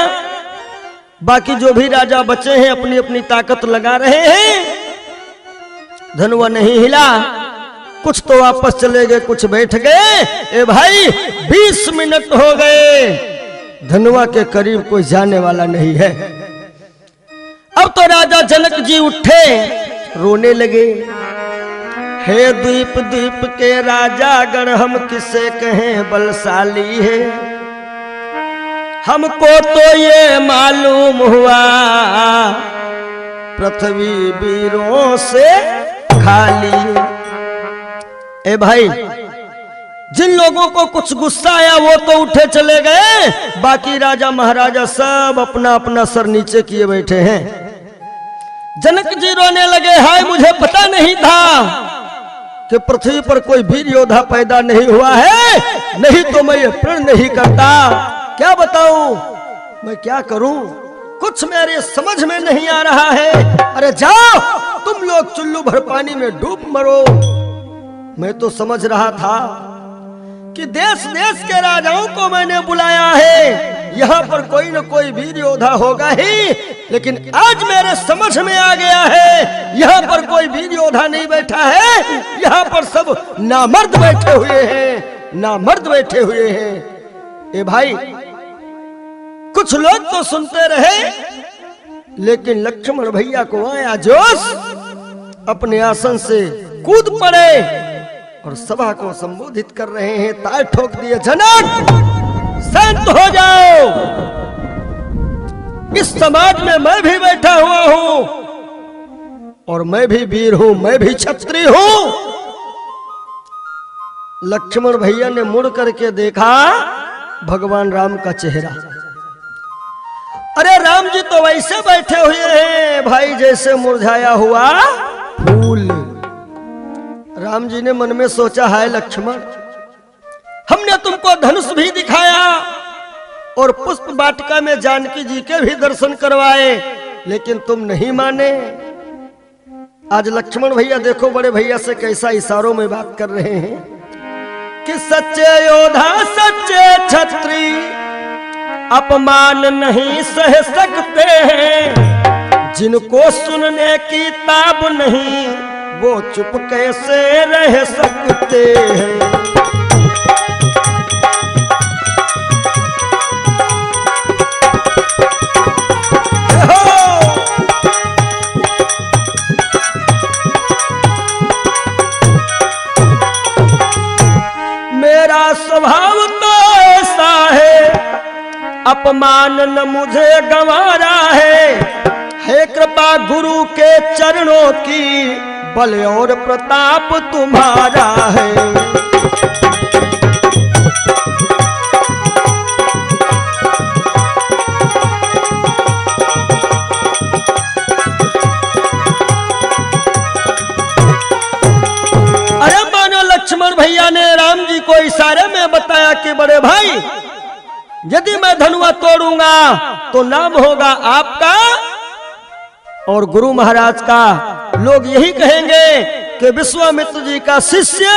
बाकी जो भी राजा बचे हैं अपनी अपनी ताकत लगा रहे हैं। धनुआ नहीं हिला। कुछ तो वापस चले गए, कुछ बैठ गए। ए भाई 20 मिनट हो गए, धनुआ के करीब कोई जाने वाला नहीं है। अब तो राजा जनक जी उठे, रोने लगे। हे द्वीप द्वीप के राजा गण हम किसे कहें बलशाली है, हमको तो ये मालूम हुआ पृथ्वी वीरों से खाली। ए भाई जिन लोगों को कुछ गुस्सा आया वो तो उठे चले गए, बाकी राजा महाराजा सब अपना अपना सर नीचे किए बैठे हैं। जनक जी रोने लगे, हाय मुझे पता नहीं था कि पृथ्वी पर कोई वीर योद्धा पैदा नहीं हुआ है, नहीं तो मैं ये प्रण नहीं करता। क्या बताऊं, मैं क्या करूं, कुछ मेरे समझ में नहीं आ रहा है। अरे जाओ तुम लोग चुल्लू भर पानी में डूब मरो। मैं तो समझ रहा था कि देश देश के राजाओं को मैंने बुलाया है, यहाँ पर कोई न कोई वीर योद्धा होगा ही, लेकिन आज मेरे समझ में आ गया है यहाँ पर कोई वीर योद्धा नहीं बैठा है, यहाँ पर सब नामर्द बैठे हुए हैं, नामर्द बैठे हुए हैं। ए भाई कुछ लोग तो सुनते रहे, लेकिन लक्ष्मण भैया को आया जोश, अपने आसन से कूद पड़े और सभा को संबोधित कर रहे हैं। ताल ठोक दिए, जनक शांत हो जाओ, इस समाज में मैं भी बैठा हुआ हूं और मैं भी वीर हूं, मैं भी क्षत्रिय हूं। लक्ष्मण भैया ने मुड़ करके देखा भगवान राम का चेहरा। अरे राम जी तो वैसे बैठे हुए हैं भाई जैसे मुरझाया हुआ फूल। राम जी ने मन में सोचा, हाय लक्ष्मण, हमने तुमको धनुष भी दिखाया और पुष्प वाटिका में जानकी जी के भी दर्शन करवाए, लेकिन तुम नहीं माने। आज लक्ष्मण भैया देखो बड़े भैया से कैसा इशारों में बात कर रहे हैं कि सच्चे योद्धा सच्चे क्षत्रिय अपमान नहीं सह सकते हैं, जिनको सुनने की ताब नहीं वो चुप कैसे रह सकते हैं। मेरा स्वभाव तो ऐसा है अपमान न मुझे गंवारा है कृपा गुरु के चरणों की, बल और प्रताप तुम्हारा है। अरे मानो लक्ष्मण भैया ने राम जी को इशारे में बताया कि बड़े भाई, यदि मैं धनुआ तोड़ूंगा तो नाम होगा आपका और गुरु महाराज का। लोग यही कहेंगे कि विश्वामित्र जी का शिष्य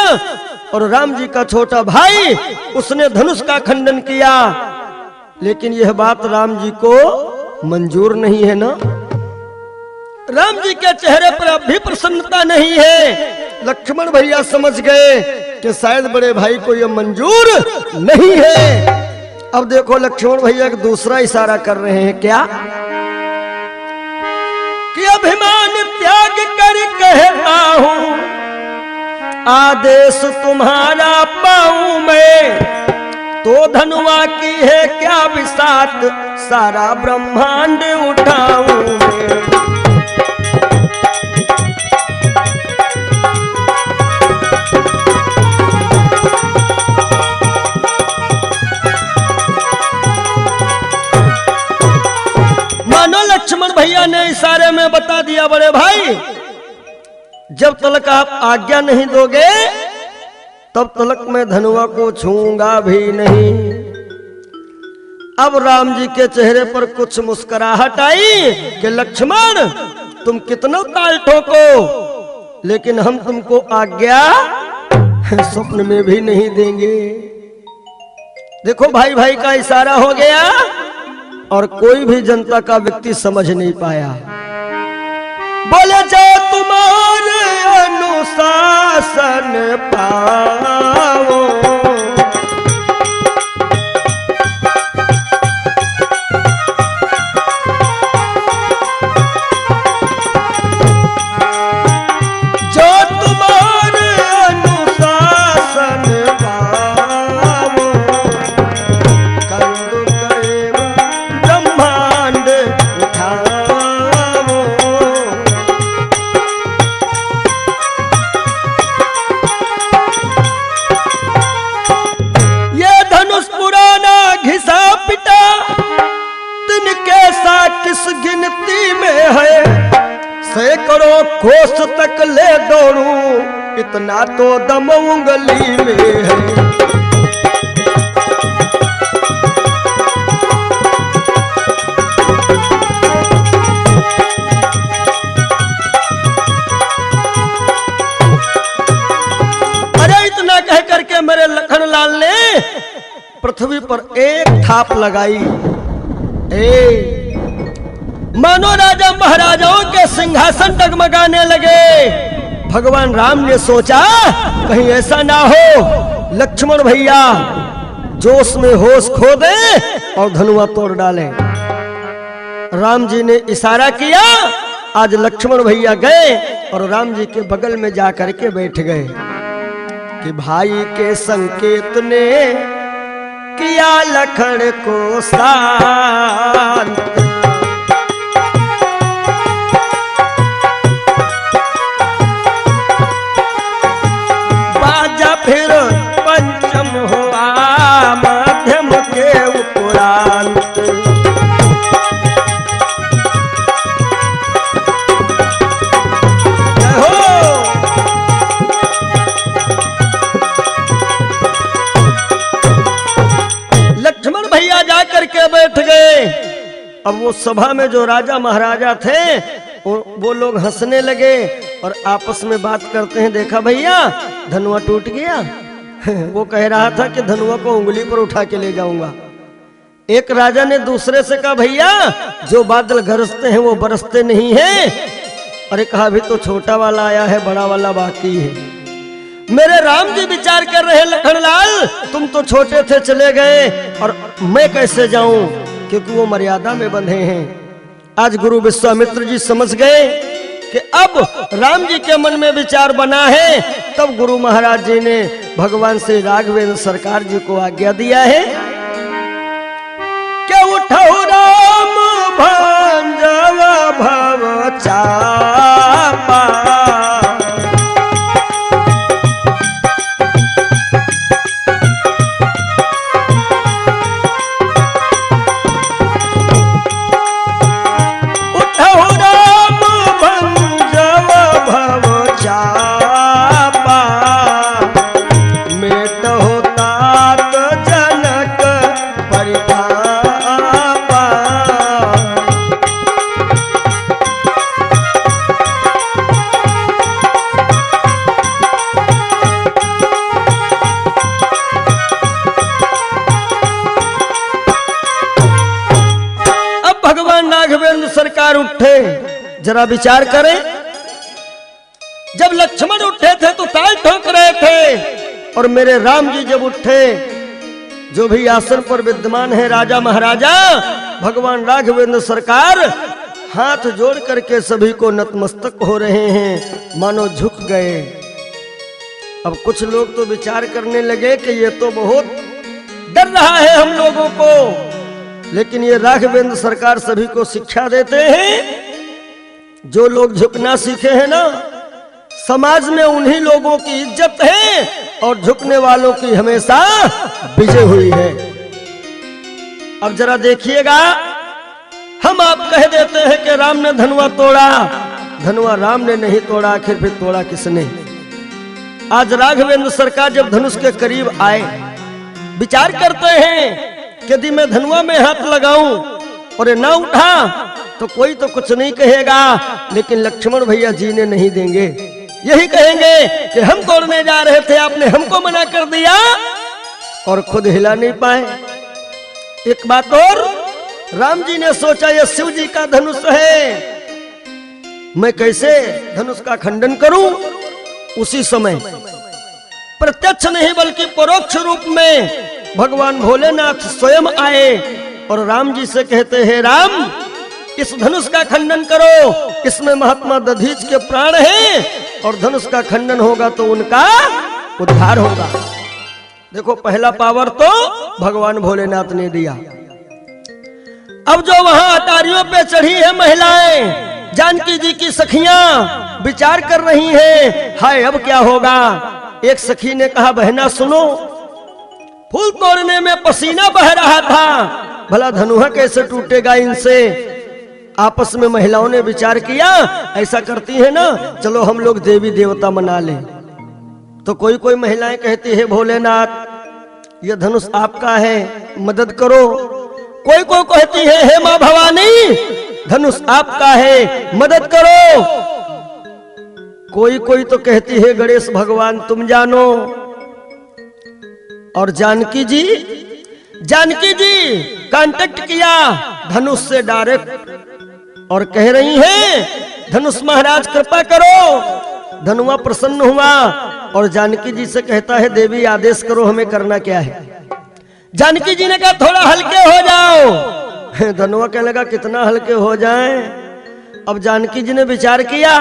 और राम जी का छोटा भाई, उसने धनुष का खंडन किया। लेकिन यह बात राम जी को मंजूर नहीं है ना। राम जी के चेहरे पर अब भी प्रसन्नता नहीं है। लक्ष्मण भैया समझ गए कि शायद बड़े भाई को यह मंजूर नहीं है। अब देखो लक्ष्मण भैया एक दूसरा इशारा कर रहे हैं, क्या कि अभिमान त्याग कर कहता हूं, आदेश तुम्हारा पाऊं मैं, तो धनुआ की है क्या बिसात, सारा ब्रह्मांड उठाऊं मैं। लक्ष्मण भैया ने इशारे में बता दिया, बड़े भाई जब तलक आप आज्ञा नहीं दोगे तब तलक मैं धनुआ को छूंगा भी नहीं। अब राम जी के चेहरे पर कुछ मुस्कुराहट आई कि लक्ष्मण तुम कितना ताल ठोको, लेकिन हम तुमको आज्ञा स्वप्न में भी नहीं देंगे। देखो भाई भाई का इशारा हो गया और कोई भी जनता का व्यक्ति समझ नहीं पाया। बोले जो तुम्हारे अनुशासन पाओ, जो तुम्हारे अनुशासन पाओ, कंदु करे ब्रह्मांड उठाओ। ये धनुष पुराना घिसा पिटा, तिनके सा किस गिनती में है, सैकड़ों कोस तक ले दौड़ूं, इतना तो दम उंगली में है। मेरे लखनलाल ने पृथ्वी पर एक थाप लगाई। मानो राजा महाराजाओं के सिंहासन डगमगाने लगे। भगवान राम ने सोचा कहीं ऐसा ना हो लक्ष्मण भैया जोश में होश खो दे और धनुआ तोड़ डाले। राम जी ने इशारा किया। आज लक्ष्मण भैया गए और राम जी के बगल में जाकर के बैठ गए कि भाई के संकेत ने किया लखन को शांत। बाजा फिर पंचम हुआ मध्यम के उपरांत। लक्ष्मण भैया जाकर के बैठ गए। अब वो सभा में जो राजा महाराजा थे वो लोग हंसने लगे और आपस में बात करते हैं, देखा भैया धनुआ टूट गया। वो कह रहा था कि धनुआ को उंगली पर उठा के ले जाऊंगा। एक राजा ने दूसरे से कहा भैया जो बादल गरजते हैं वो बरसते नहीं है। अरे कहा अभी तो छोटा वाला आया है, बड़ा वाला बाकी है। मेरे राम जी विचार कर रहे लखनलाल, तुम तो छोटे थे चले गए और मैं कैसे जाऊं, क्योंकि वो मर्यादा में बंधे हैं। आज गुरु विश्वामित्र जी समझ गए कि अब राम जी के मन में विचार बना है। तब गुरु महाराज जी ने भगवान श्री राघवेंद्र सरकार जी को आज्ञा दिया है कि जरा विचार करें, जब लक्ष्मण उठे थे तो ताल ठोक रहे थे, और मेरे राम जी जब उठे, जो भी आसन पर विद्यमान है राजा महाराजा, भगवान राघवेंद्र सरकार हाथ जोड़ करके सभी को नतमस्तक हो रहे हैं, मानो झुक गए। अब कुछ लोग तो विचार करने लगे कि ये तो बहुत डर रहा है हम लोगों को, लेकिन ये राघवेंद्र सरकार सभी को शिक्षा देते हैं, जो लोग झुकना सीखे हैं ना, समाज में उन्हीं लोगों की इज्जत है और झुकने वालों की हमेशा विजय हुई है। अब जरा देखिएगा, हम आप कह देते हैं कि राम ने धनुआ तोड़ा, धनुआ राम ने नहीं तोड़ा, आखिर फिर तोड़ा किसने? आज राघवेंद्र सरकार जब धनुष के करीब आए, विचार करते हैं कि यदि मैं धनुआ में हाथ लगाऊं और ये ना उठा तो कोई तो कुछ नहीं कहेगा, लेकिन लक्ष्मण भैया जीने नहीं देंगे, यही कहेंगे कि हम तोड़ने जा रहे थे, आपने हमको मना कर दिया, और खुद हिला नहीं पाए। एक बात और, राम जी ने सोचा ये शिव जी का धनुष है, मैं कैसे धनुष का खंडन करूं? उसी समय प्रत्यक्ष नहीं बल्कि परोक्ष रूप में भगवान भोलेनाथ स्वयं आए और राम जी से कहते हैं, राम इस धनुष का खंडन करो, इसमें महात्मा दधीच के प्राण हैं, और धनुष का खंडन होगा तो उनका उद्धार होगा। देखो, पहला पावर तो भगवान भोलेनाथ ने दिया। अब जो वहां अटारियों पे चढ़ी है महिलाएं, जानकी जी की सखियां विचार कर रही हैं, हाय अब क्या होगा। एक सखी ने कहा, बहना सुनो, फूल तोड़ने में पसीना बह रहा था, भला धनुहा कैसे टूटेगा इनसे। आपस में महिलाओं ने विचार किया, ऐसा करती है ना, चलो हम लोग देवी देवता मना ले। तो कोई कोई महिलाएं कहती है, भोलेनाथ यह धनुष आपका है, मदद करो। कोई कोई कहती है, हे मां भवानी धनुष आपका है, मदद करो। कोई कोई तो कहती है, गणेश भगवान तुम जानो। और जानकी जी कांटेक्ट किया धनुष से डायरेक्ट, और कह रही हैं, धनुष महाराज कृपा करो। धनुआ प्रसन्न हुआ और जानकी जी से कहता है, देवी आदेश करो, हमें करना क्या है। जानकी जी ने कहा, थोड़ा हल्के हो जाओ। धनुआ कहने लगा, कितना हल्के हो जाएं। अब जानकी जी ने विचार किया,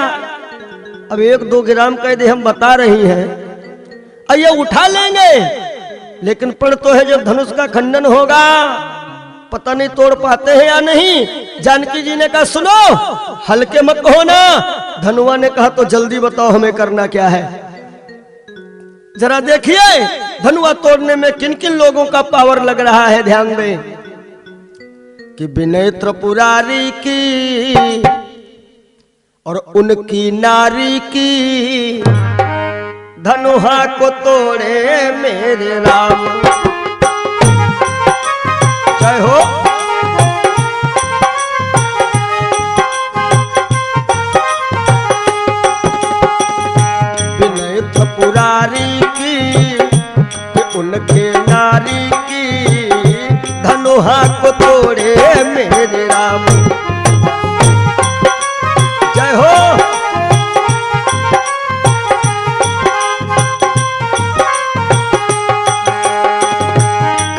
अब 1-2 ग्राम कह दे हम बता रही हैं, ये उठा लेंगे, लेकिन पढ़ तो है जब धनुष का खंडन होगा, पता नहीं तोड़ पाते हैं या नहीं। जानकी जी ने कहा, सुनो हल्के मत होना। धनुआ ने कहा, तो जल्दी बताओ हमें करना क्या है। जरा देखिए धनुआ तोड़ने में किन किन लोगों का पावर लग रहा है, ध्यान दें कि विनय त्रिपुरारी की और उनकी नारी की, धनुहा को तोड़े मेरे राम। जय हो। विनय त्रिपुरारी की उनके नारी की, धनुहा को तोड़े मेरे राम। जय हो।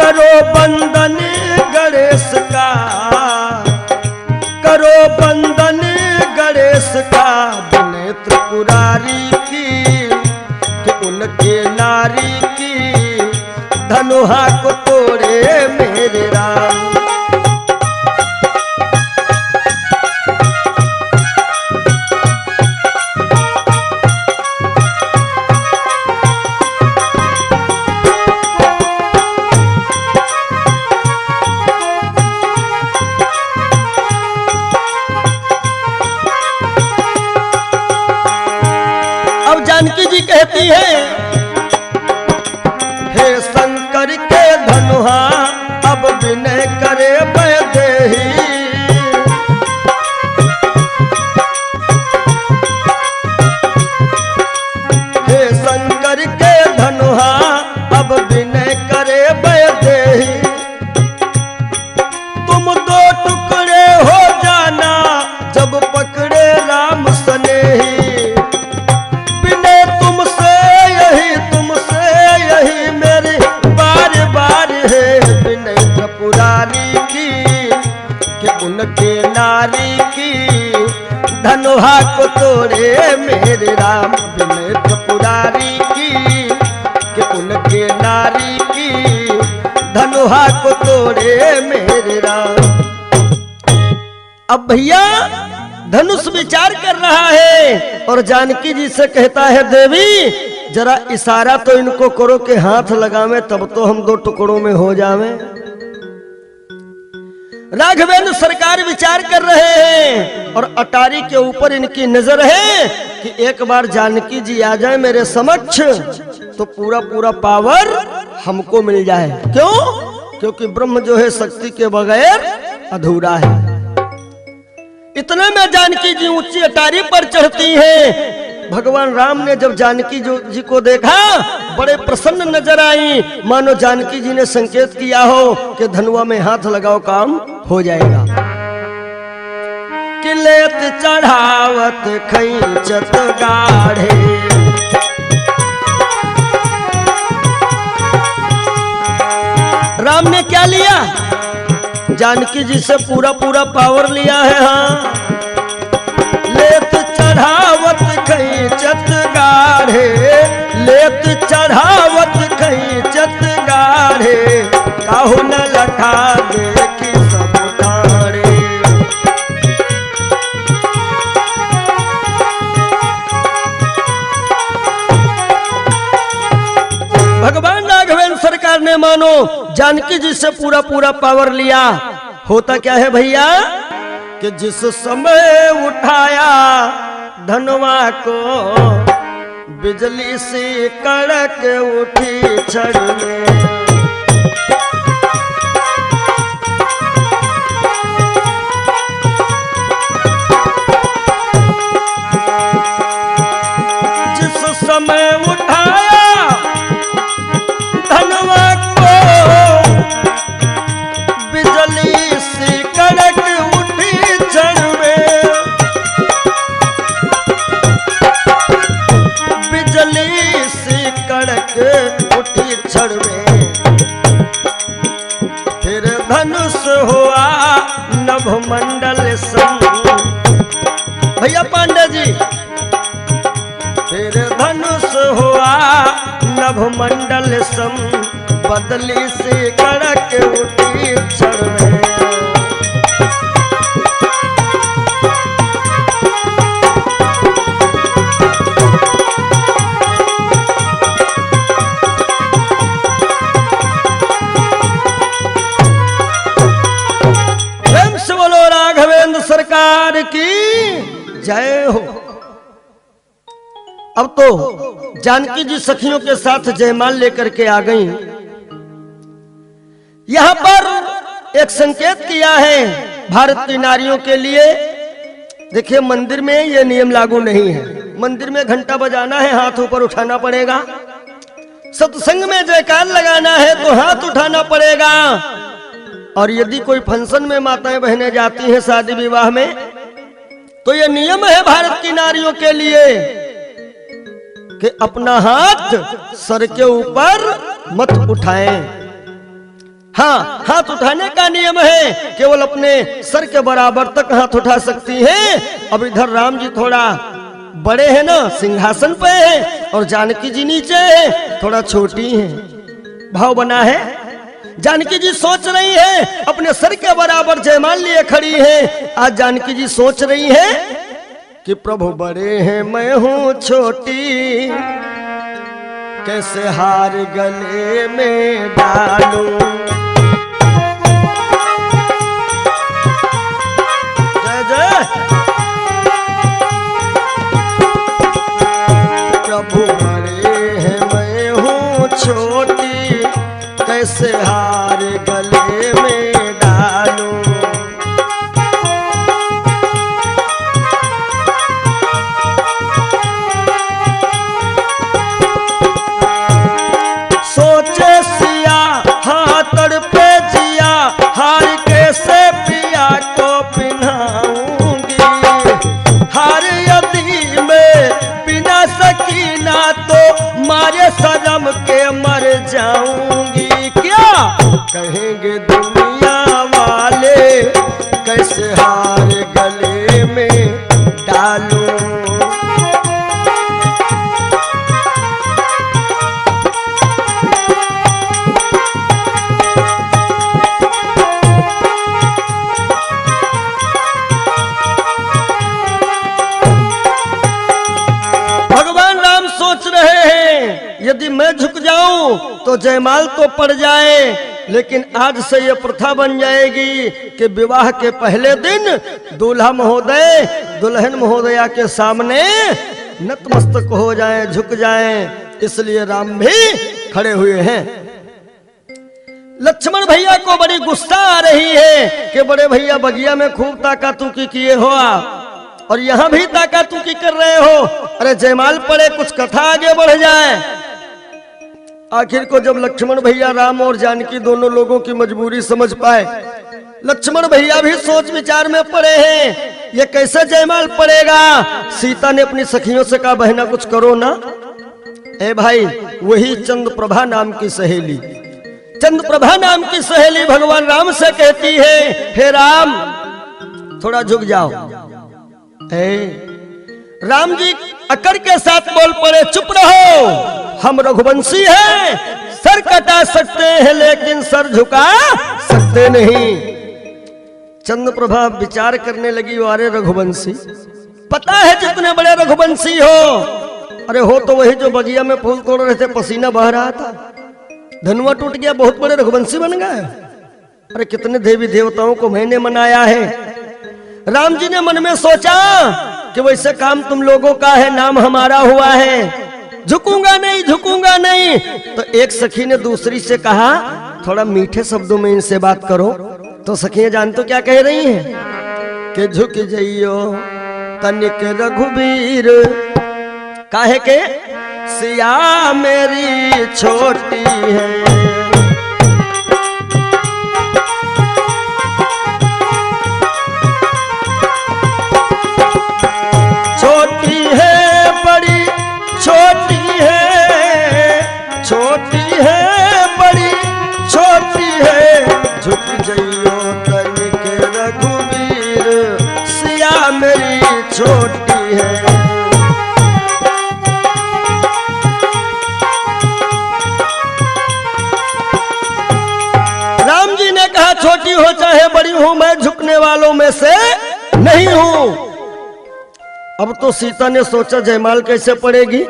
करो बंदन गणेश का, करो बंदन गणेश का, विनय त्रिपुरारी की कि उनके नारी की, धनुहा को तोड़े मेरे राम। जानकी जी कहती है, हे शंकर के धनुहा अब विनय करे वैदेही। हे शंकर के धनुहा अब विनय करे वैदेही। तुम 2 टुकड़े हो जाना जब पकड़े धनुहा को तोड़े मेरे राम, विनय त्रिपुरारी की कि उनके नारी की धनुहा को तोड़े मेरे राम। अब भैया धनुष विचार कर रहा है और जानकी जी से कहता है देवी जरा इशारा तो इनको करो कि हाथ लगावे, तब तो हम दो टुकड़ों में हो जावे। राघवेंद्र सरकार विचार कर रहे हैं और अटारी के ऊपर इनकी नजर है कि एक बार जानकी जी आ जाए मेरे समक्ष तो पूरा पूरा पावर हमको मिल जाए। क्यों? क्योंकि ब्रह्म जो है शक्ति के बगैर अधूरा है। इतने में जानकी जी ऊंची अटारी पर चढ़ती हैं। भगवान राम ने जब जानकी जी को देखा बड़े प्रसन्न नजर आई, मानो जानकी जी ने संकेत किया हो कि धनुआ में हाथ लगाओ काम हो जाएगा। किलेत चढ़ावत खैचत गाढ़े, राम ने क्या लिया? जानकी जी से पूरा पूरा पावर लिया है। हाँ, लेत चढ़ावत खैचत गाढ़े, लेत चढ़ावत खैचत गाढ़े, काहू न लखा देखी सब ठाड़े। भगवान राघवेंद्र सरकार ने मानो जानकी जी से पूरा पूरा पावर लिया। होता क्या है भैया कि जिस समय उठाया धनुआ को बिजली से कड़क उठी छड़ में, जिस समय उठाया धनुआ को बिजली से कड़क उठी छड़ में, बिजली से कड़क उठी छड़ में, फिर धनुष हुआ नभमंडल संग। भैया पांडे जी, फिर धनुष हुआ नभमंडल सम, बदली से कड़क उठी छड़ में। प्रेम से बोलो राघवेंद्र सरकार की जय हो। अब तो जानकी जी सखियों के साथ जयमाल लेकर के आ गई। यहां पर एक संकेत किया है भारत की नारियों के लिए। देखिए मंदिर में ये नियम लागू नहीं है। मंदिर में घंटा बजाना है, हाथ ऊपर उठाना पड़ेगा। सत्संग में जयकार लगाना है तो हाथ उठाना पड़ेगा। और यदि कोई फंक्शन में माताएं बहनें जाती हैं शादी विवाह में, तो ये नियम है भारत की नारियों के लिए कि अपना हाथ सर के ऊपर मत उठाएं। हाँ, हाथ उठाने का नियम है, केवल अपने सर के बराबर तक हाथ उठा सकती हैं। अब इधर राम जी थोड़ा बड़े हैं ना, सिंहासन पे हैं, और जानकी जी नीचे हैं, थोड़ा छोटी हैं। भाव बना है। जानकी जी सोच रही है, अपने सर के बराबर जयमाल लिए खड़ी है। आज जानकी जी सोच रही है कि प्रभु बड़े हैं मैं हूं छोटी, कैसे हार गले में डालूं। जय जय। प्रभु बड़े हैं मैं हूं छोटी, कैसे हार गले में डालूं। सजम के मर जाऊंगी, क्या कहेंगे दुनिया वाले, कैसे हार गले में डाल यदि मैं झुक जाऊं तो जयमाल तो पड़ जाए, लेकिन आज से यह प्रथा बन जाएगी कि विवाह के पहले दिन दूल्हा महोदय दुल्हन महोदया के सामने नतमस्तक हो जाएं, झुक जाएं। इसलिए राम भी खड़े हुए हैं। लक्ष्मण भैया को बड़ी गुस्सा आ रही है कि बड़े भैया बगिया में खूब ताकातूकी किए हो आप, और यहां भी ताकातूकी कर रहे हो। अरे जयमाल पड़े, कुछ कथा आगे बढ़ जाए। आखिर को जब लक्ष्मण भैया राम और जानकी दोनों लोगों की मजबूरी समझ पाए, लक्ष्मण भैया भी सोच विचार में पड़े हैं, ये कैसे जयमाल पड़ेगा। सीता ने अपनी सखियों से कहा, बहना कुछ करो ना। ए भाई, वही चंद्रप्रभा नाम की सहेली, चंद्रप्रभा नाम की सहेली भगवान राम से कहती है, हे राम थोड़ा झुक जाओ। राम जी अकड़ के साथ बोल पड़े, चुप रहो, हम रघुवंशी हैं, सर कटा सकते हैं लेकिन सर झुका सकते नहीं। चंद्रप्रभा विचार करने लगी, अरे रघुवंशी, पता है जितने बड़े रघुवंशी हो, अरे हो तो वही जो बगिया में फूल तोड़ रहे थे, पसीना बह रहा था, धनुआ टूट गया, बहुत बड़े रघुवंशी बन गए। अरे कितने देवी देवताओं को मैंने मनाया है। राम जी ने मन में सोचा कि वैसे काम तुम लोगों का है, नाम हमारा हुआ है, झुकूंगा नहीं, झुकूंगा नहीं। तो एक सखी ने दूसरी से कहा, थोड़ा मीठे शब्दों में इनसे बात करो। तो सखियां जानते क्या कह रही हैं कि झुक जइयो तनिक रघुबीर, काहे के सिया मेरी छोटी है, छोटी है बड़ी छोटी है, छोटी है बड़ी छोटी है, झुक जइयो तनिक रघुबीर, सिया मेरी छोटी है। छोटी हो चाहे बड़ी हो, मैं झुकने वालों में से नहीं हूं। अब तो सीता ने सोचा जयमाल कैसे पड़ेगी।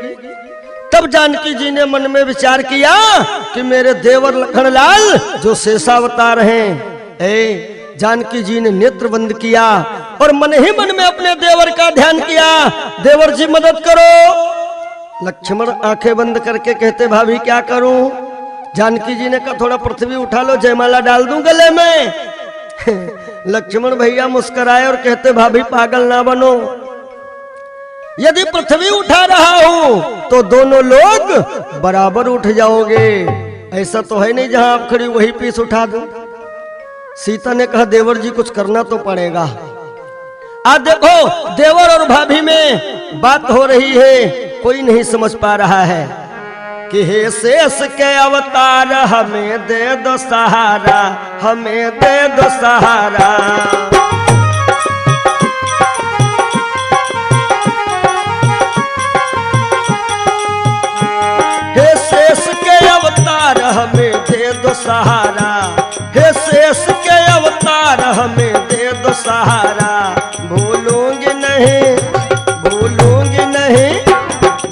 तब जानकी जी ने मन में विचार किया कि मेरे देवर लखनलाल जो शेषावतार हैं, जानकी जी ने नेत्र बंद किया और मन ही मन में अपने देवर का ध्यान किया, देवर जी मदद करो। लक्ष्मण आंखें बंद करके कहते, भाभी क्या करूं। जानकी जी ने कहा, थोड़ा पृथ्वी उठा लो, जयमाला डाल दूं गले में। लक्ष्मण भैया मुस्कुराए और कहते, भाभी पागल ना बनो, यदि पृथ्वी उठा रहा हूं तो दोनों लोग बराबर उठ जाओगे, ऐसा तो है नहीं जहां आप खड़ी वही पीस उठा दो। सीता ने कहा, देवर जी कुछ करना तो पड़ेगा। आज देखो देवर और भाभी में बात हो रही है, कोई नहीं समझ पा रहा है कि हे शेष के अवतार हमें दे दो सहारा, हमें दे दो सहारा। हे शेष के अवतार हमें दे दो सहारा, हे शेष के अवतार हमें दे दो सहारा। भूलूंगी नहीं, भूलूंगी नहीं,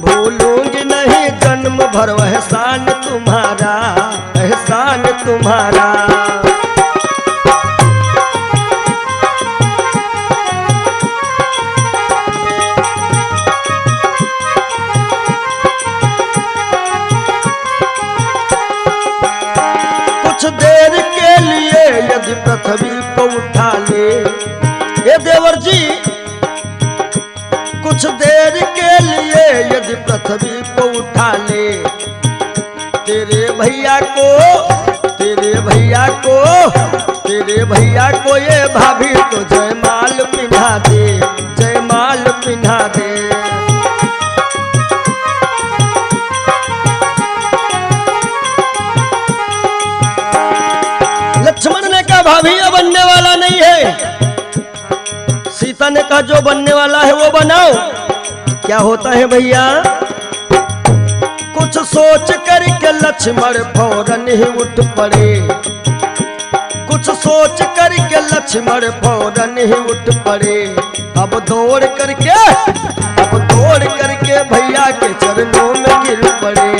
भूलूंगी नहीं जन्म भर एहसान तुम्हारा, एहसान तुम्हारा। कुछ देर के लिए यदि पृथ्वी को उठा ले, ये देवर जी कुछ देर के लिए यदि पृथ्वी को उठा ले, तेरे भैया को, तेरे भैया को, तेरे भैया को ये भाभी तो जयमाल पिन्हा दे, जयमाल पिन्हा दे। लक्ष्मण ने कहा, भाभी ये बनने वाला नहीं है। सीता ने कहा, जो बनने वाला है वो बनाओ। क्या होता है भैया, कुछ सोच करके लक्ष्मण फौरन ही उठ पड़े, कुछ सोच करके लक्ष्मण फौरन ही उठ पड़े। अब दौड़ करके, अब दौड़ करके भैया के चरणों में गिर पड़े,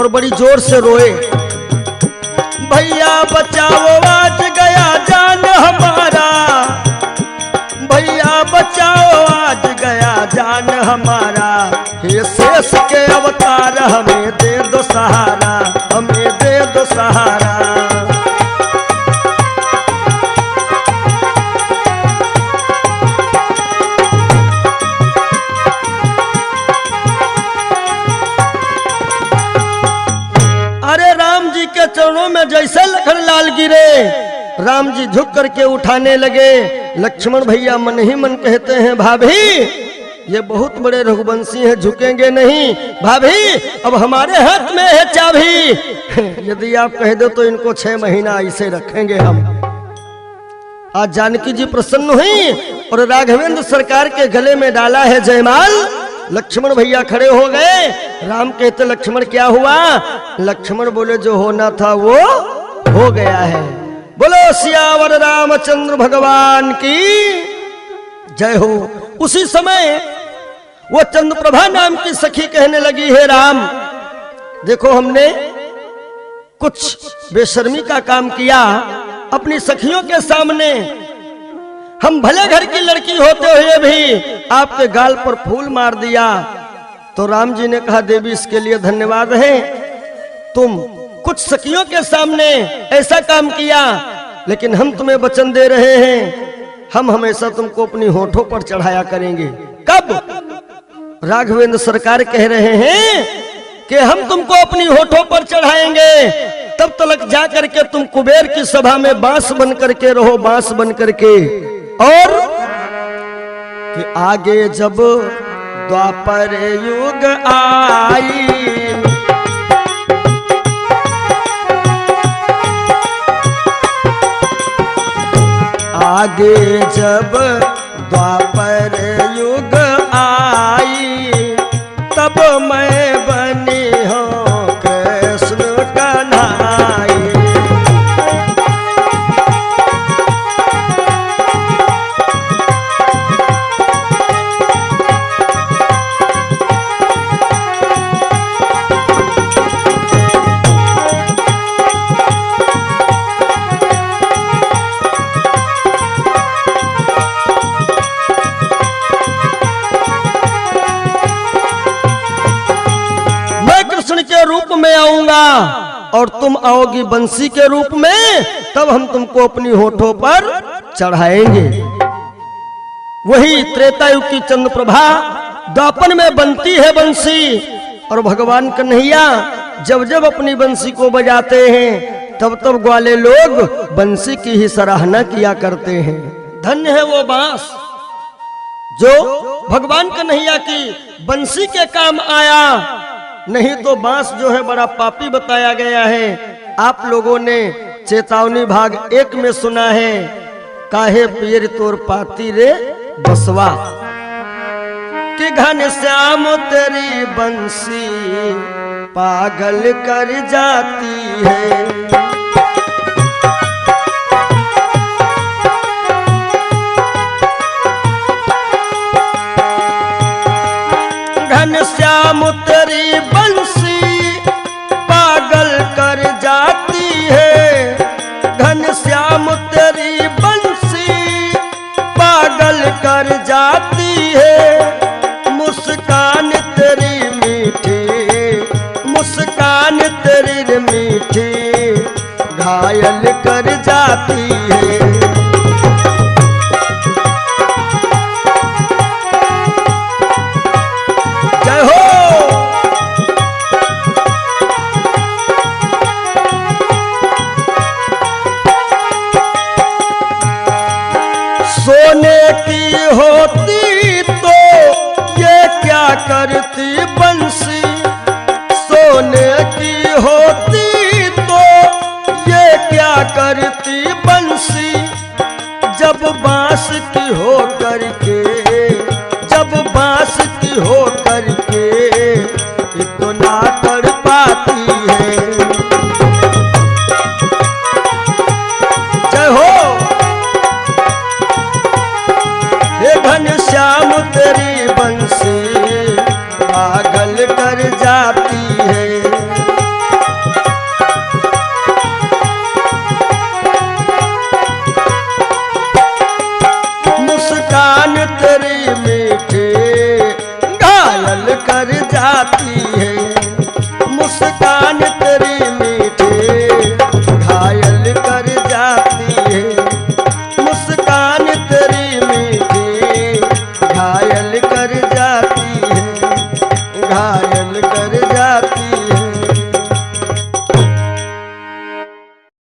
और बड़ी जोर से रोए, भैया बचाओ आज गया जान हमारा, भैया बचाओ आज गया जान हमारा, हे शेष के अवतार हमें दे दो सहारा, हमें दे दो सहारा। अरे राम जी के चरणों में जैसे लखन लाल गिरे, राम जी झुक करके उठाने लगे। लक्ष्मण भैया मन ही मन कहते हैं, भाभी ये बहुत बड़े रघुवंशी हैं, झुकेंगे नहीं। भाभी अब हमारे हाथ में है चाबी, यदि आप कह दो तो इनको 6 महीना ऐसे रखेंगे हम। आज जानकी जी प्रसन्न हुई और राघवेंद्र सरकार के गले में डाला है जयमाल। लक्ष्मण भैया खड़े हो गए। राम कहते, लक्ष्मण क्या हुआ? लक्ष्मण बोले, जो होना था वो हो गया है। बोलो सियावर रामचंद्र भगवान की जय हो। उसी समय वो चंद्रप्रभा नाम की सखी कहने लगी, है राम देखो हमने कुछ बेशर्मी का काम किया अपनी सखियों के सामने। हम भले घर की लड़की होते हुए भी आपके गाल पर फूल मार दिया। तो राम जी ने कहा, देवी इसके लिए धन्यवाद है, तुम कुछ सखियों के सामने ऐसा काम किया, लेकिन हम तुम्हें वचन दे रहे हैं, हम हमेशा तुमको अपनी होठों पर चढ़ाया करेंगे। कब? राघवेंद्र सरकार कह रहे हैं कि हम तुमको अपनी होठों पर चढ़ाएंगे, तब तक जा करके तुम कुबेर की सभा में बांस बन करके रहो, बांस बन करके। और कि आगे जब द्वापर युग आई, आगे जब द्वापर युग आई, तब मैं बनी हूँ कृष्ण कन्हाई। रूप में आऊंगा और तुम आओगी बंसी के रूप में, तब हम तुमको अपनी होठों पर चढ़ाएंगे। वही त्रेता युग की चंद्रप्रभा द्वापर में बनती है बंसी, और भगवान कन्हैया जब जब अपनी बंसी को बजाते हैं तब तब ग्वाले लोग बंसी की ही सराहना किया करते हैं। धन्य है वो बांस जो भगवान कन्हैया की बंसी के काम आया, नहीं तो बांस जो है बड़ा पापी बताया गया है। आप लोगों ने चेतावनी भाग 1 में सुना है, काहे पीर तोर पाती रे बसवा, कि घनश्याम तेरी बंसी पागल कर जाती है। घनश्याम तेरी बंसी पागल कर जाती है, घनश्याम तेरी बंसी पागल कर जाती है। मुस्कान तेरी मीठी, मुस्कान तेरी मीठी घायल कर जाती है। सोने की होती तो ये क्या करती बंसी, सोने की होती तो ये क्या करती बंसी, जब बांस की हो करके, जब बांस की हो करके इतना कर पाती है। जय हो। घनश्याम तेरी बंसी पागल कर जाती है। पायल